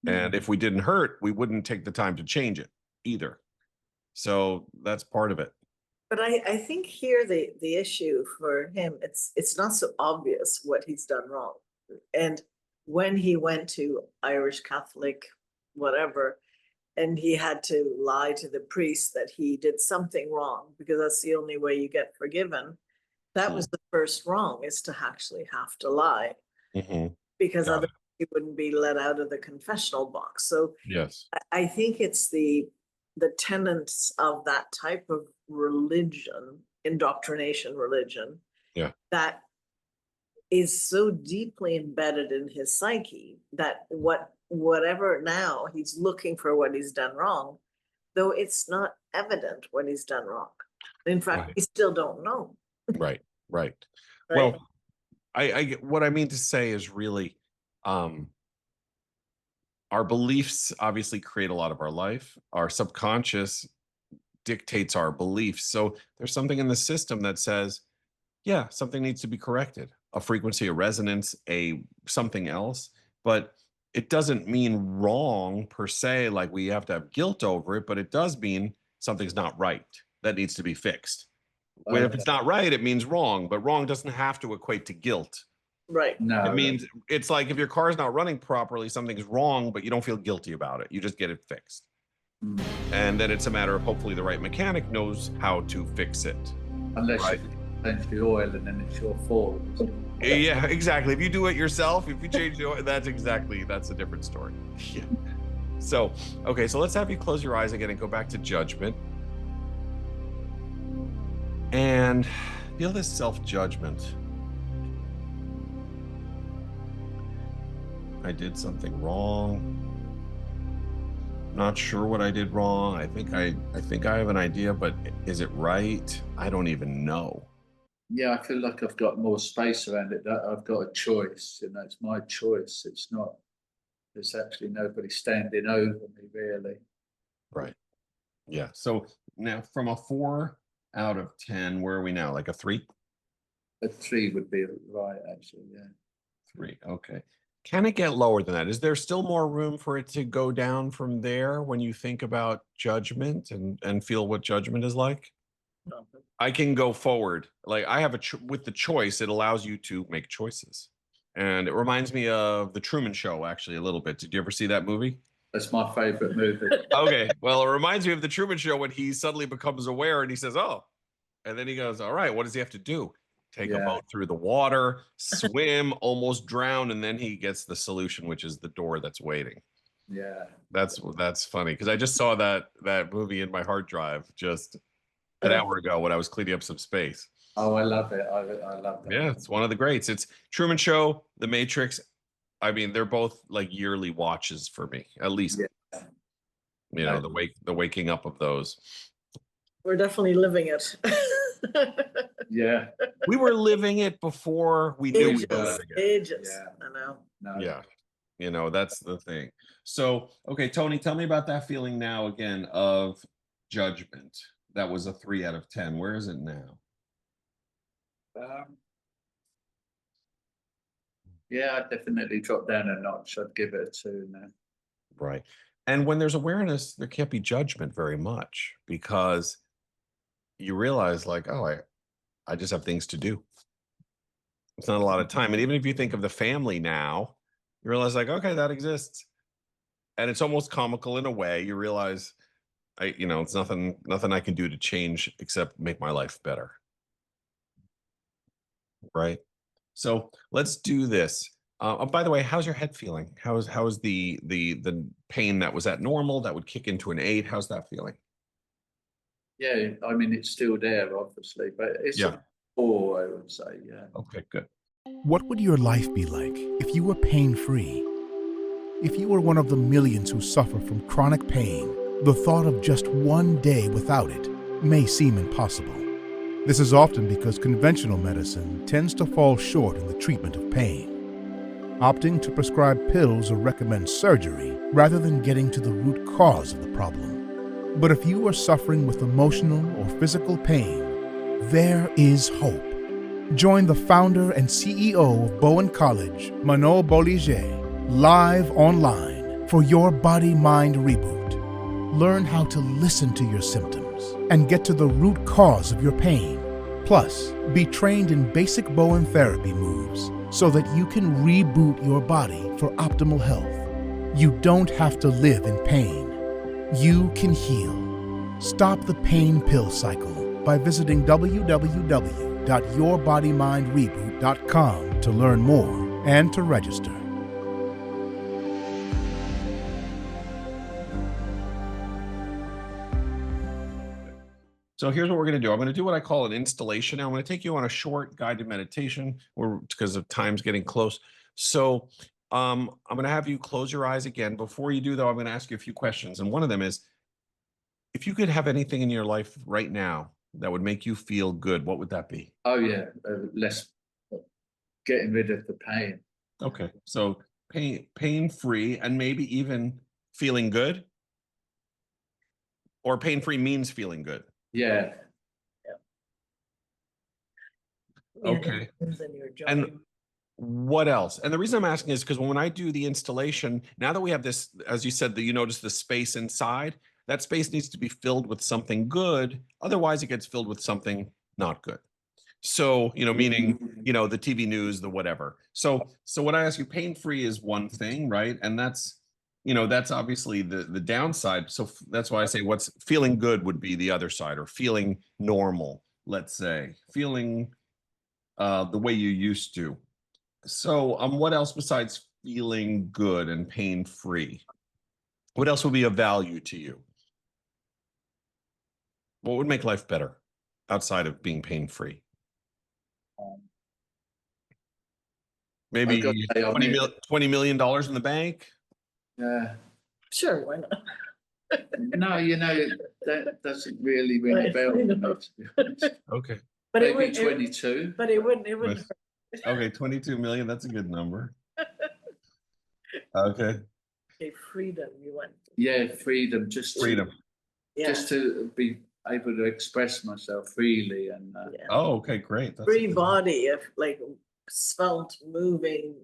Speaker 2: And if we didn't hurt, we wouldn't take the time to change it either. So that's part of it.
Speaker 1: But I think here the issue for him, it's not so obvious what he's done wrong. And when he went to Irish Catholic, whatever, and he had to lie to the priest that he did something wrong, because that's the only way you get forgiven. That was the first wrong, is to actually have to lie. Because otherwise you wouldn't be let out of the confessional box. So
Speaker 2: yes,
Speaker 1: I think it's the tenets of that type of religion, indoctrination religion, that is so deeply embedded in his psyche that whatever now he's looking for what he's done wrong, though it's not evident what he's done wrong. In fact, we still don't know.
Speaker 2: Right. Well, I what I mean to say is really our beliefs obviously create a lot of our life. Our subconscious dictates our beliefs. So there's something in the system that says, yeah, something needs to be corrected, a frequency, a resonance, something else. But it doesn't mean wrong per se, like we have to have guilt over it, but it does mean something's not right that needs to be fixed. When if it's not right, it means wrong, but wrong doesn't have to equate to guilt.
Speaker 1: Right.
Speaker 3: No.
Speaker 2: It means it's like if your car is not running properly, something's wrong, but you don't feel guilty about it. You just get it fixed. And then it's a matter of hopefully the right mechanic knows how to fix it.
Speaker 3: Unless you change the oil and then it's your fault.
Speaker 2: Yeah, exactly. If you do it yourself, if you change the oil, that's a different story. Yeah. So, okay, so let's have you close your eyes again and go back to judgment. And feel this self-judgment. I did something wrong. Not sure what I did wrong. I think I have an idea, but is it right? I don't even know.
Speaker 3: Yeah, I feel like I've got more space around it. That I've got a choice, you know, it's my choice. There's actually nobody standing over me, really.
Speaker 2: Right. Yeah. So now from a 4 out of 10, where are we now? Like a 3?
Speaker 3: A 3 would be right, actually, yeah.
Speaker 2: 3. Okay. Can it get lower than that? Is there still more room for it to go down from there when you think about judgment and feel what judgment is like? I can go forward. Like I have with the choice, it allows you to make choices. And it reminds me of The Truman Show, actually, a little bit. Did you ever see that movie?
Speaker 3: That's my favorite movie.
Speaker 2: Okay. Well, it reminds me of The Truman Show when he suddenly becomes aware and he says, oh, and then he goes, all right, what does he have to do? Take a boat through the water, swim, almost drown, and then he gets the solution, which is the door that's waiting.
Speaker 3: Yeah.
Speaker 2: That's funny because I just saw that movie in my hard drive just an hour ago when I was cleaning up some space.
Speaker 3: Oh, I love it. I love that.
Speaker 2: Yeah, it's one of the greats. It's Truman Show, The Matrix. I mean, they're both like yearly watches for me, at least.
Speaker 3: Yeah.
Speaker 2: You know, the waking up of those.
Speaker 1: We're definitely living it.
Speaker 3: Yeah,
Speaker 2: We were living it before we knew we were
Speaker 1: Ages,
Speaker 2: living it.
Speaker 1: ages,
Speaker 3: Yeah.
Speaker 1: I know.
Speaker 3: no.
Speaker 2: Yeah. You know, that's the thing. So, okay, Tony, tell me about that feeling now again of judgment. That was a 3 out of 10. Where is it now?
Speaker 3: Yeah, I'd definitely drop down a notch. I'd give it a 2 now.
Speaker 2: Right. And when there's awareness, there can't be judgment very much because you realize like, oh, I just have things to do. It's not a lot of time. And even if you think of the family now, you realize like, okay, that exists. And it's almost comical in a way. You realize it's nothing I can do to change except make my life better. Right. So let's do this. Oh, by the way, how's your head feeling? How is the pain that was at normal that would kick into an 8? How's that feeling?
Speaker 3: Yeah, I mean, it's still there, obviously, but it's
Speaker 2: Yeah.
Speaker 3: a 4, I would say. Yeah.
Speaker 2: Okay, good.
Speaker 4: What would your life be like if you were pain-free? If you were one of the millions who suffer from chronic pain, the thought of just one day without it may seem impossible. This is often because conventional medicine tends to fall short in the treatment of pain, opting to prescribe pills or recommend surgery rather than getting to the root cause of the problem. But if you are suffering with emotional or physical pain, there is hope. Join the founder and CEO of Bowen College, Manon Bolliger, live online for your body-mind reboot. Learn how to listen to your symptoms and get to the root cause of your pain. Plus, be trained in basic Bowen therapy moves so that you can reboot your body for optimal health. You don't have to live in pain. You can heal. Stop the pain pill cycle by visiting www.yourbodymindreboot.com to learn more and to register.
Speaker 2: So here's what we're going to do. I'm going to do what I call an installation. Now I'm going to take you on a short guided meditation because of time's getting close. So I'm going to have you close your eyes again. Before you do, though, I'm going to ask you a few questions. And one of them is, if you could have anything in your life right now that would make you feel good, what would that be?
Speaker 3: Oh, yeah, less getting rid of the pain.
Speaker 2: Okay. So pain-free and maybe even feeling good? Or pain-free means feeling good?
Speaker 3: Yeah.
Speaker 2: Okay. And what else? And the reason I'm asking is because when I do the installation, now that we have this, as you said, that you notice the space inside, that space needs to be filled with something good. Otherwise, it gets filled with something not good. So, meaning, the TV news, the whatever. So when I ask you, pain-free is one thing, right? And that's obviously the downside. So that's why I say what's feeling good would be the other side, or feeling normal, let's say, feeling the way you used to. So what else besides feeling good and pain-free? What else would be of value to you? What would make life better outside of being pain-free? Maybe $20 million in the bank?
Speaker 3: Yeah.
Speaker 1: Sure, why not?
Speaker 3: No, that doesn't really ring a bell.
Speaker 2: Okay.
Speaker 1: But it
Speaker 3: Maybe
Speaker 1: would,
Speaker 3: 22.
Speaker 1: but it wouldn't.
Speaker 2: Okay, 22 million. That's a good number. Okay.
Speaker 1: Okay, freedom, you want.
Speaker 3: Yeah, freedom.
Speaker 2: Freedom.
Speaker 3: Just to be able to express myself freely and.
Speaker 1: Yeah.
Speaker 2: Oh, okay, great. That's
Speaker 1: Free body, if like svelte, moving,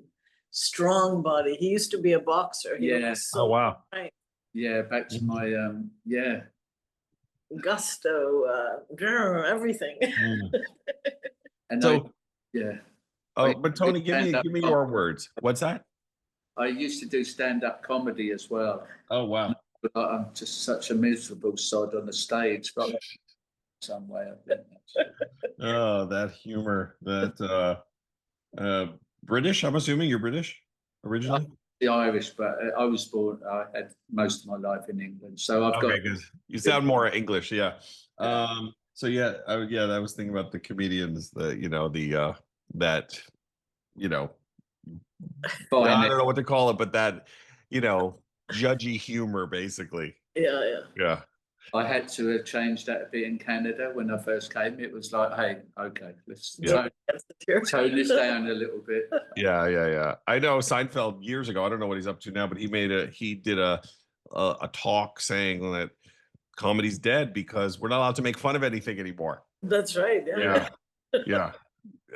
Speaker 1: strong body. He used to be a boxer. He
Speaker 3: Yeah.
Speaker 1: was so
Speaker 2: Oh, wow.
Speaker 1: right.
Speaker 3: Yeah, back to my
Speaker 1: Gusto, everything.
Speaker 3: And
Speaker 2: So,
Speaker 3: yeah.
Speaker 2: but Tony, give me your words. What's that?
Speaker 3: I used to do stand-up comedy as well.
Speaker 2: Oh, wow.
Speaker 3: But I'm just such a miserable sod on the stage, but some way I think.
Speaker 2: Oh, that humor, that British. I'm assuming you're British originally.
Speaker 3: The Irish, but I was born. I had most of my life in England, so I've got.
Speaker 2: Good. You sound more English, yeah. So yeah, I was thinking about the comedians, that I don't know what to call it, but that judgy humor, basically.
Speaker 1: Yeah.
Speaker 2: Yeah.
Speaker 3: I had to have changed that a bit in Canada when I first came. It was like, hey, okay, let's
Speaker 2: Yeah.
Speaker 3: tone this down a little bit.
Speaker 2: Yeah. I know Seinfeld years ago. I don't know what he's up to now, but he did a talk saying that comedy's dead because we're not allowed to make fun of anything anymore.
Speaker 1: That's right.
Speaker 2: Yeah. Yeah.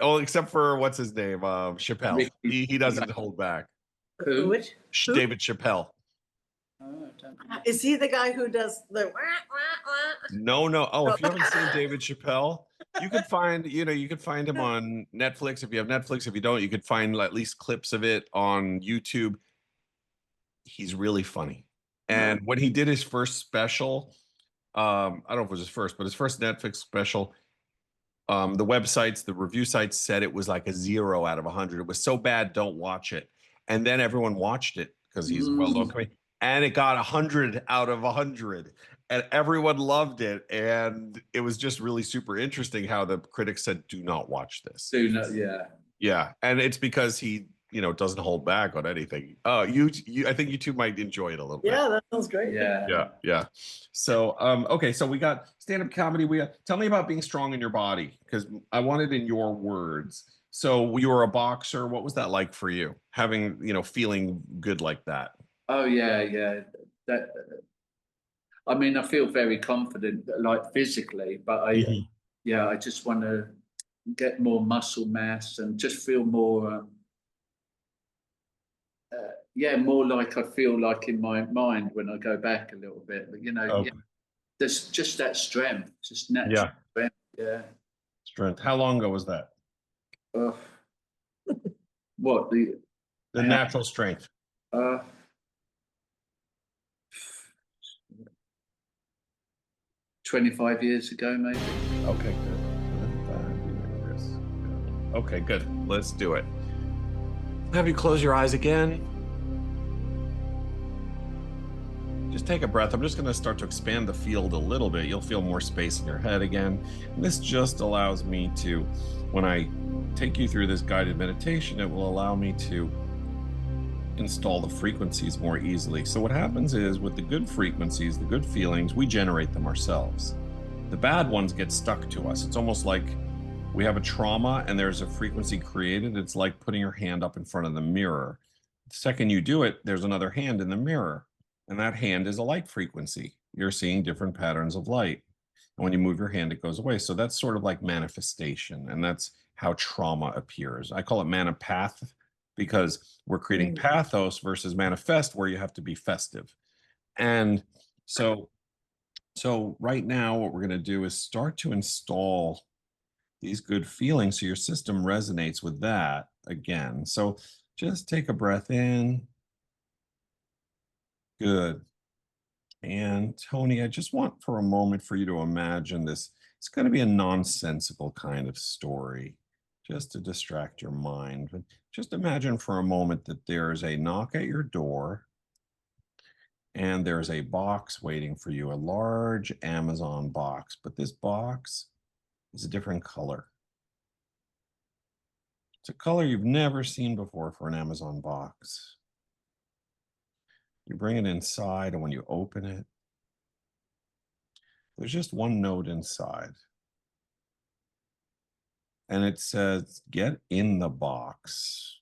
Speaker 2: Oh, except for what's his name? Chappelle. He doesn't hold back.
Speaker 3: Who?
Speaker 1: Which? Who?
Speaker 2: David Chappelle.
Speaker 3: Oh, I don't know.
Speaker 1: Is he the guy who does the?
Speaker 2: No. Oh, if you haven't seen David Chappelle, you could find him on Netflix. If you have Netflix, if you don't, you could find at least clips of it on YouTube. He's really funny. And when he did his first special, I don't know if it was his first, but his first Netflix special, the review sites said it was like a 0 out of 100. It was so bad, don't watch it. And then everyone watched it because he's well-known comedian, and it got 100 out of 100, and everyone loved it. And it was just really super interesting how the critics said, "Do not watch this."
Speaker 3: Do not, yeah.
Speaker 2: Yeah, and it's because he, doesn't hold back on anything. I think you two might enjoy it a little bit.
Speaker 1: Yeah, that sounds great.
Speaker 2: Yeah. So, okay, so we got stand-up comedy. Tell me about being strong in your body, because I want it in your words. So you were a boxer. What was that like for you? Having, feeling good like that?
Speaker 3: Oh, yeah. That, I mean, I feel very confident, like physically, but I just want to get more muscle mass and just feel more, more like I feel like in my mind when I go back a little bit. But, there's just that strength, just natural strength. Yeah.
Speaker 2: Strength. How long ago was that?
Speaker 3: What the
Speaker 2: natural strength?
Speaker 3: 25 years ago, maybe.
Speaker 2: Okay, good. Okay, good. Let's do it. Have you close your eyes again. Just take a breath. I'm just going to start to expand the field a little bit. You'll feel more space in your head again. And this just allows me to, when I take you through this guided meditation, it will allow me to install the frequencies more easily. So what happens is, with the good frequencies, the good feelings, we generate them ourselves. The bad ones get stuck to us. It's almost like we have a trauma and there's a frequency created. It's like putting your hand up in front of the mirror. The second you do it, there's another hand in the mirror, and that hand is a light frequency. You're seeing different patterns of light. And when you move your hand, it goes away. So that's sort of like manifestation, and that's how trauma appears. I call it manopath, because we're creating pathos versus manifest, where you have to be festive. And so right now, what we're going to do is start to install these good feelings so your system resonates with that again. So just take a breath in. Good. And Tony, I just want for a moment for you to imagine this. It's going to be a nonsensical kind of story, just to distract your mind. But just imagine for a moment that there's a knock at your door, and there's a box waiting for you, a large Amazon box, but this box is a different color. It's a color you've never seen before for an Amazon box. You bring it inside, and when you open it, there's just one note inside. And it says, "Get in the box."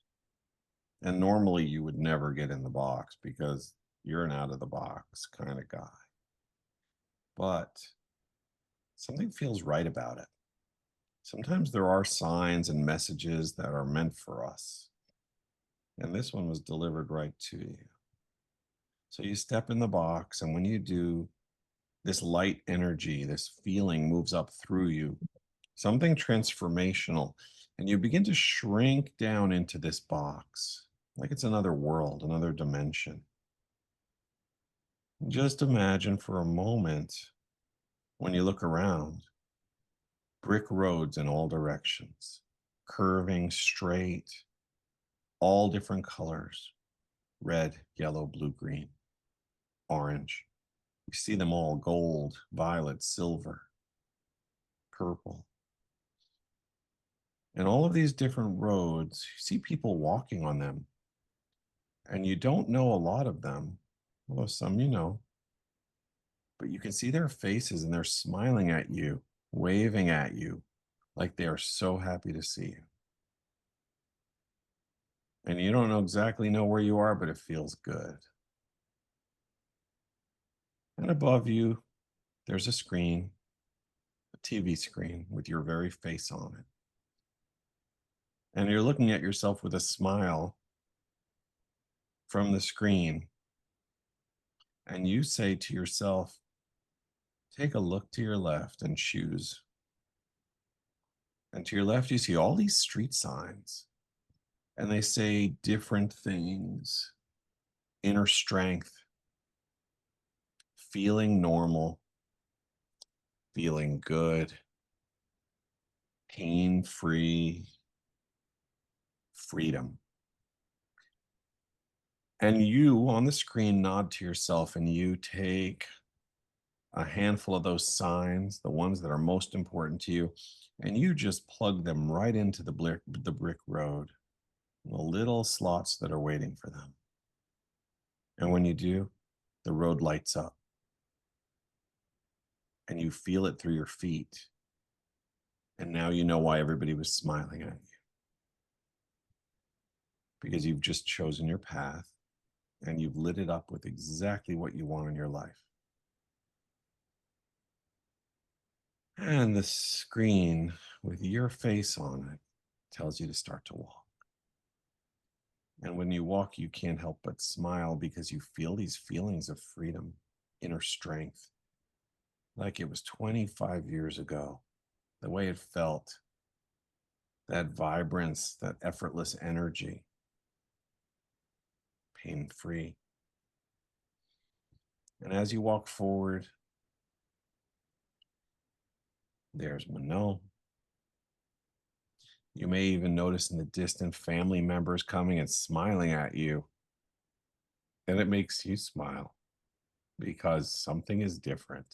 Speaker 2: And normally you would never get in the box because you're an out of the box kind of guy. But something feels right about it. Sometimes there are signs and messages that are meant for us. And this one was delivered right to you. So you step in the box, and when you do, this light energy, this feeling moves up through you, something transformational, and you begin to shrink down into this box like it's another world, another dimension. Just imagine for a moment, when you look around, brick roads in all directions, curving straight, all different colors: red, yellow, blue, green, orange. You see them all: gold, violet, silver, purple. And all of these different roads, you see people walking on them. And you don't know a lot of them, although some you know. but you can see their faces and they're smiling at you, waving at you, like they are so happy to see you. And you don't exactly know where you are, but it feels good. And above you, there's a screen, a TV screen with your very face on it. And you're looking at yourself with a smile from the screen. And you say to yourself, take a look to your left and choose. And to your left, you see all these street signs, and they say different things: inner strength, feeling normal, feeling good, pain free, freedom. And you on the screen nod to yourself and you take a handful of those signs, the ones that are most important to you, and you just plug them right into the brick road, the little slots that are waiting for them. And when you do, the road lights up and you feel it through your feet. And now you know why everybody was smiling at you. Because you've just chosen your path and you've lit it up with exactly what you want in your life. And the screen with your face on it tells you to start to walk. And when you walk, you can't help but smile because you feel these feelings of freedom, inner strength, like it was 25 years ago, the way it felt, that vibrance, that effortless energy, pain-free. And as you walk forward, there's Manon. You may even notice in the distance family members coming and smiling at you. And it makes you smile because something is different.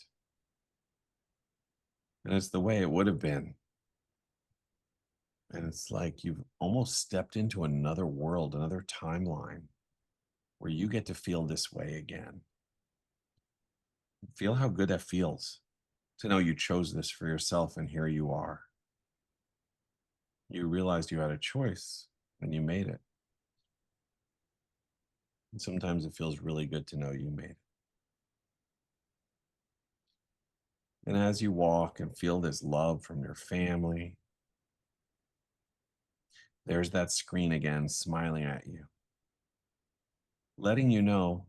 Speaker 2: And it's the way it would have been. And it's like you've almost stepped into another world, another timeline where you get to feel this way again. Feel how good that feels to know you chose this for yourself and here you are. You realized you had a choice and you made it. And sometimes it feels really good to know you made it. And as you walk and feel this love from your family, there's that screen again smiling at you, letting you know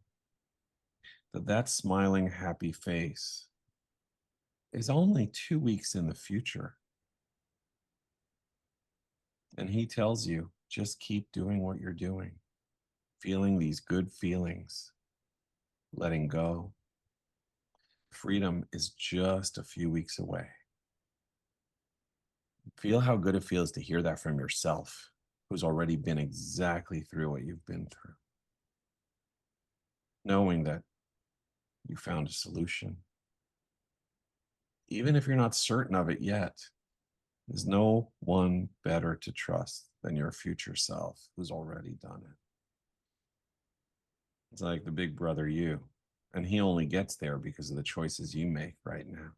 Speaker 2: that that smiling, happy face is only 2 weeks in the future. And he tells you, just keep doing what you're doing, feeling these good feelings, letting go. Freedom is just a few weeks away. Feel how good it feels to hear that from yourself, who's already been exactly through what you've been through. Knowing that you found a solution. Even if you're not certain of it yet, there's no one better to trust than your future self who's already done it. It's like the big brother you, and he only gets there because of the choices you make right now.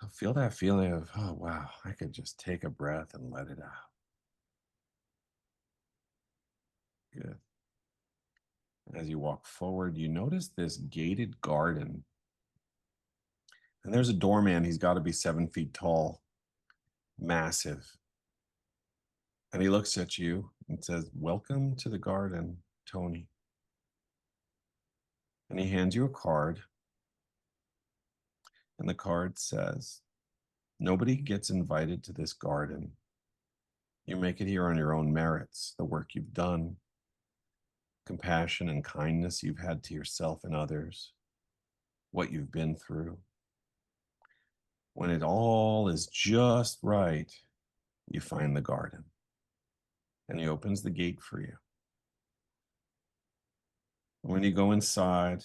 Speaker 2: So feel that feeling of, oh, wow, I could just take a breath and let it out. Good. As you walk forward, you notice this gated garden. And there's a doorman. He's got to be 7 feet tall, massive. And he looks at you and says, welcome to the garden, Tony. And he hands you a card. And the card says, nobody gets invited to this garden. You make it here on your own merits, the work you've done, compassion and kindness you've had to yourself and others, what you've been through. When it all is just right, you find the garden. And he opens the gate for you. When you go inside,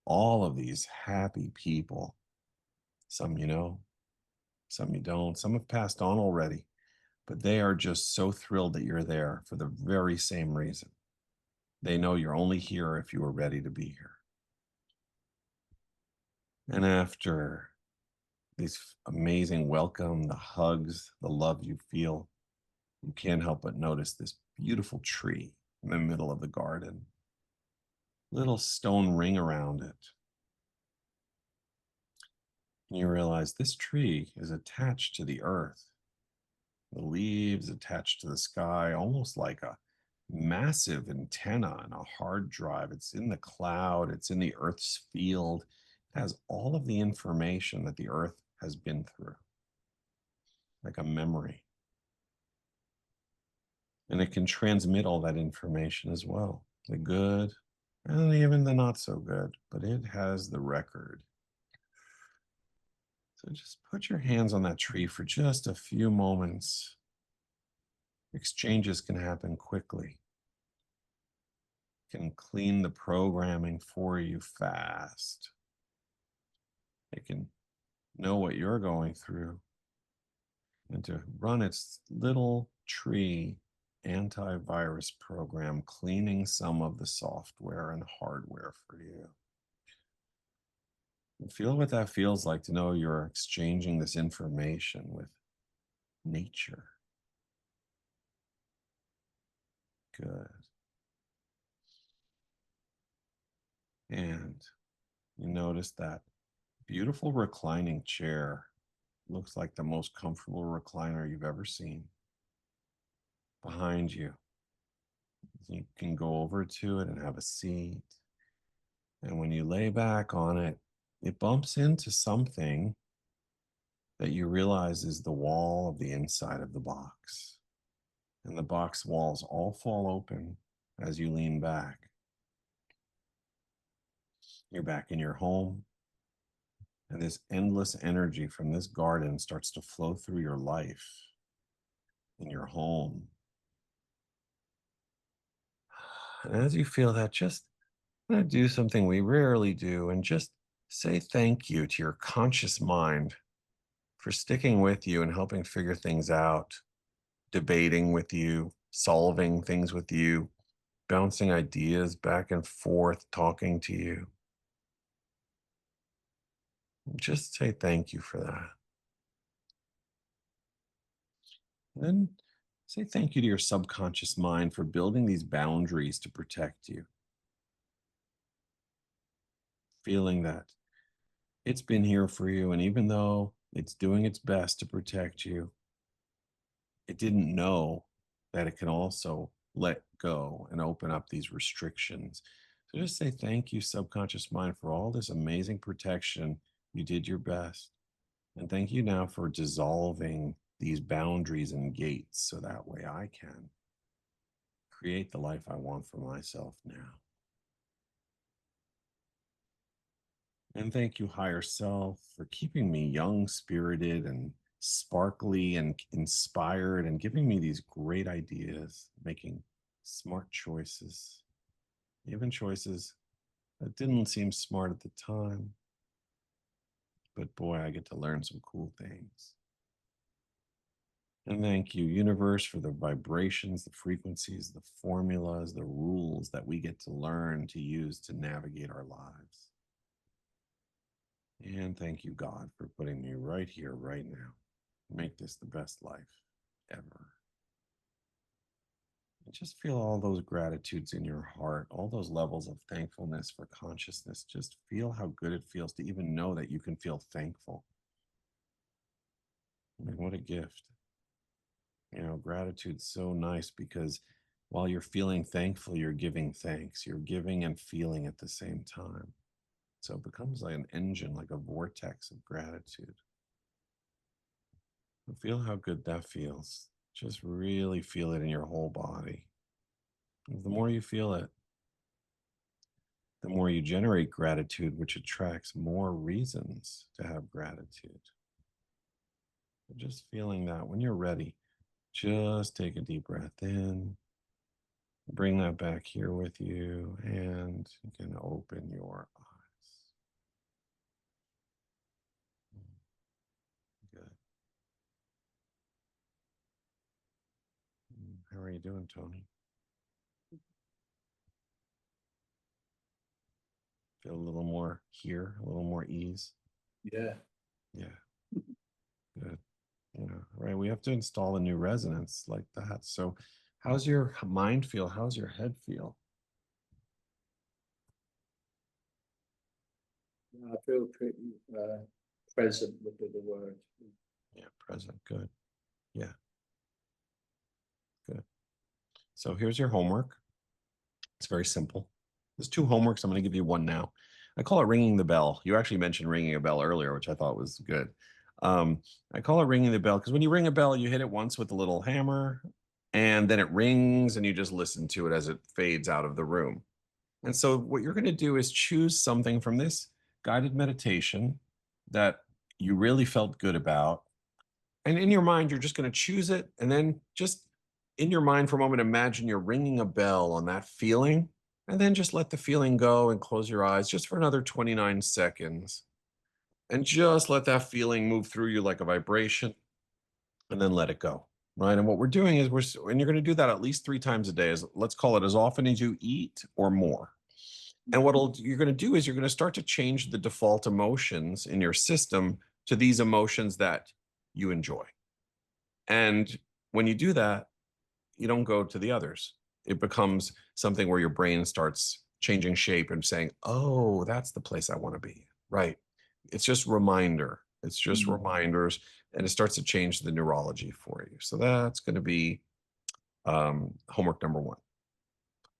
Speaker 2: all of these happy people, some you know, some you don't, some have passed on already, but they are just so thrilled that you're there for the very same reason. They know you're only here if you are ready to be here. And after this amazing welcome, the hugs, the love you feel, you can't help but notice this beautiful tree in the middle of the garden. Little stone ring around it. And you realize this tree is attached to the earth. The leaves attached to the sky, almost like a massive antenna and a hard drive. It's in the cloud, it's in the earth's field. It has all of the information that the earth has been through, like a memory. And it can transmit all that information as well, the good and even the not so good, but it has the record. So just put your hands on that tree for just a few moments. Exchanges can happen quickly. Can clean the programming for you fast. It can know what you're going through and to run its little tree antivirus program, cleaning some of the software and hardware for you. And feel what that feels like to know you're exchanging this information with nature. Good. And you notice that beautiful reclining chair looks like the most comfortable recliner you've ever seen. Behind you, you can go over to it and have a seat. And when you lay back on it, it bumps into something that you realize is the wall of the inside of the box. And the box walls all fall open as you lean back. You're back in your home, and this endless energy from this garden starts to flow through your life in your home. And as you feel that, just do something we rarely do and just say thank you to your conscious mind for sticking with you and helping figure things out, debating with you, solving things with you, bouncing ideas back and forth, talking to you. Just say thank you for that. And then say thank you to your subconscious mind for building these boundaries to protect you. Feeling that it's been here for you, and even though it's doing its best to protect you, it didn't know that it can also let go and open up these restrictions. So just say thank you, subconscious mind, for all this amazing protection. You did your best. And thank you now for dissolving these boundaries and gates so that way I can create the life I want for myself now. And thank you, higher self, for keeping me young, spirited, and sparkly and inspired, and giving me these great ideas, making smart choices, even choices that didn't seem smart at the time. But boy, I get to learn some cool things. And thank you, universe, for the vibrations, the frequencies, the formulas, the rules that we get to learn to use to navigate our lives. And thank you, God, for putting me right here, right now. Make this the best life ever. And just feel all those gratitudes in your heart, all those levels of thankfulness for consciousness. Just feel how good it feels to even know that you can feel thankful. I mean, what a gift. You know, gratitude's so nice because while you're feeling thankful, you're giving thanks. You're giving and feeling at the same time. So it becomes like an engine, like a vortex of gratitude. And feel how good that feels. Just really feel it in your whole body. And the more you feel it, the more you generate gratitude, which attracts more reasons to have gratitude. So just feeling that when you're ready, just take a deep breath in. Bring that back here with you, and you can open your eyes. Good. How are you doing, Tony? Get a little more here, a little more ease.
Speaker 3: Yeah.
Speaker 2: Yeah. Good. Yeah. Right. We have to install a new resonance like that. So how's your mind feel? How's your head feel?
Speaker 3: I feel pretty present would be the word.
Speaker 2: Yeah, present. Good. Yeah. Good. So here's your homework. It's very simple. There's 2 homeworks. I'm going to give you one now. I call it ringing the bell. You actually mentioned ringing a bell earlier, which I thought was good. I call it ringing the bell because when you ring a bell, you hit it once with a little hammer and then it rings and you just listen to it as it fades out of the room. And so what you're going to do is choose something from this guided meditation that you really felt good about. And in your mind, you're just going to choose it. And then just in your mind for a moment, imagine you're ringing a bell on that feeling. And then just let the feeling go and close your eyes just for another 29 seconds. And just let that feeling move through you like a vibration and then let it go. Right. And what we're doing is and you're going to do that at least 3 times a day. Let's call it as often as you eat or more. And what you're going to do is you're going to start to change the default emotions in your system to these emotions that you enjoy. And when you do that, you don't go to the others. It becomes something where your brain starts changing shape and saying, oh, that's the place I want to be. Right. It's just reminder. It's just reminders. And it starts to change the neurology for you. So that's going to be homework number 1.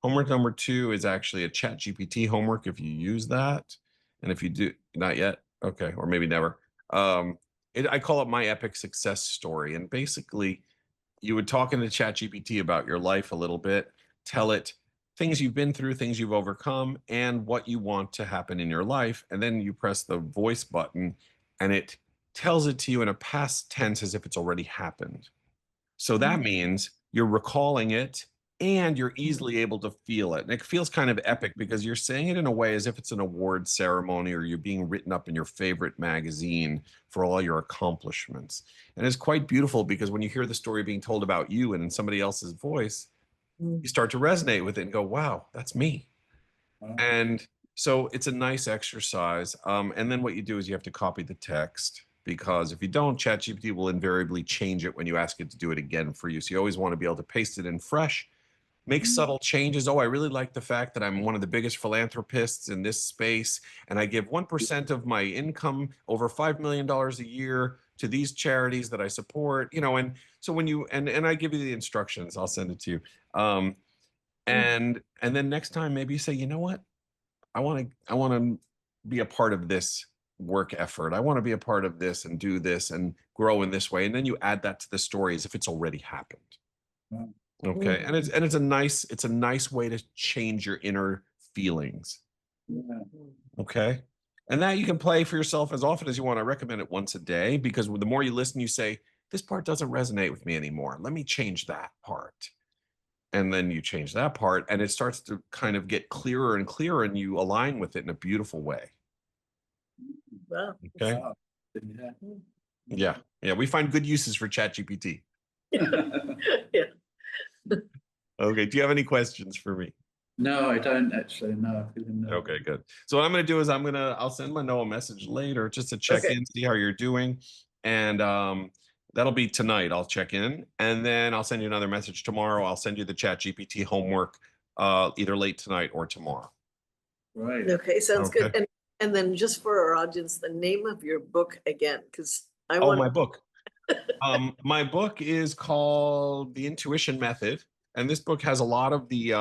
Speaker 2: Homework number 2 is actually a ChatGPT homework if you use that. And if you do, not yet, okay, or maybe never. I call it my epic success story. And basically, you would talk into ChatGPT about your life a little bit, tell it things you've been through, things you've overcome, and what you want to happen in your life. And then you press the voice button and it tells it to you in a past tense as if it's already happened. So that means you're recalling it and you're easily able to feel it. And it feels kind of epic because you're saying it in a way as if it's an award ceremony or you're being written up in your favorite magazine for all your accomplishments. And it's quite beautiful because when you hear the story being told about you and in somebody else's voice, you start to resonate with it and go, wow, that's me. And so it's a nice exercise. And then what you do is you have to copy the text because if you don't, ChatGPT will invariably change it when you ask it to do it again for you. So you always want to be able to paste it in fresh, make subtle changes. Oh, I really like the fact that I'm one of the biggest philanthropists in this space, and I give 1% of my income, over $5 million a year, to these charities that I support. And so when you and I give you the instructions, I'll send it to you. And then next time, maybe you say, you know what, I want to be a part of this work effort. I want to be a part of this and do this and grow in this way. And then you add that to the story as if it's already happened. Okay. And it's a nice way to change your inner feelings. Okay. And that you can play for yourself as often as you want. I recommend it once a day because the more you listen, you say, this part doesn't resonate with me anymore. Let me change that part. And then you change that part and it starts to kind of get clearer and clearer and you align with it in a beautiful way.
Speaker 1: Wow.
Speaker 2: Okay. Yeah. Yeah. We find good uses for ChatGPT.
Speaker 1: Yeah.
Speaker 2: Okay. Do you have any questions for me?
Speaker 3: No, I don't actually. No.
Speaker 2: Okay, good. So what I'm going to do is I'll send Manon a message later just to check in, see how you're doing. And that'll be tonight. I'll check in and then I'll send you another message tomorrow. I'll send you the ChatGPT homework either late tonight or tomorrow.
Speaker 3: Right.
Speaker 1: Okay, sounds good. And then just for our audience, the name of your book again, because
Speaker 2: my book. My book is called The Intuition Method. And this book has a lot of the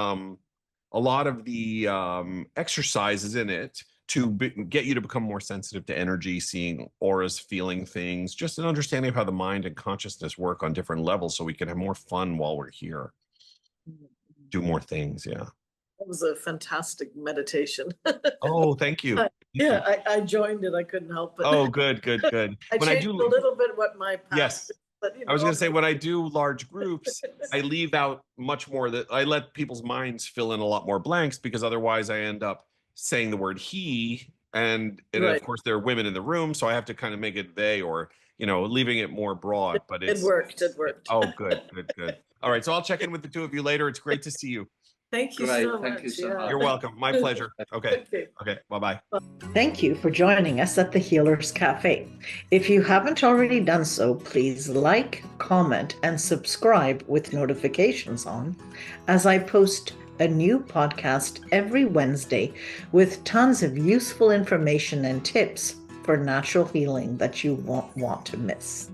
Speaker 2: exercises in it to get you to become more sensitive to energy, seeing auras, feeling things, just an understanding of how the mind and consciousness work on different levels so we can have more fun while we're here. Do more things, yeah.
Speaker 1: That was a fantastic meditation.
Speaker 2: Oh, thank you.
Speaker 1: I joined it. I couldn't help it.
Speaker 2: Oh, good.
Speaker 1: I changed a little bit what my path
Speaker 2: yes.
Speaker 1: is, but,
Speaker 2: I was going to say, when I do large groups, I leave out much more that I let people's minds fill in a lot more blanks because otherwise I end up saying the word he and of course there are women in the room. So I have to kind of make it they or, leaving it more broad, but
Speaker 1: it worked.
Speaker 2: Oh, good. All right. So I'll check in with the two of you later. It's great to see you.
Speaker 1: Thank you
Speaker 3: Great,
Speaker 1: so
Speaker 3: thank
Speaker 1: much.
Speaker 3: you so
Speaker 1: yeah.
Speaker 3: much.
Speaker 2: You're welcome. My pleasure. Okay.
Speaker 1: Okay.
Speaker 2: Okay. Bye-bye.
Speaker 1: Thank you for joining us at the Healers Café. If you haven't already done so, please like, comment, and subscribe with notifications on, as I post a new podcast every Wednesday with tons of useful information and tips for natural healing that you won't want to miss.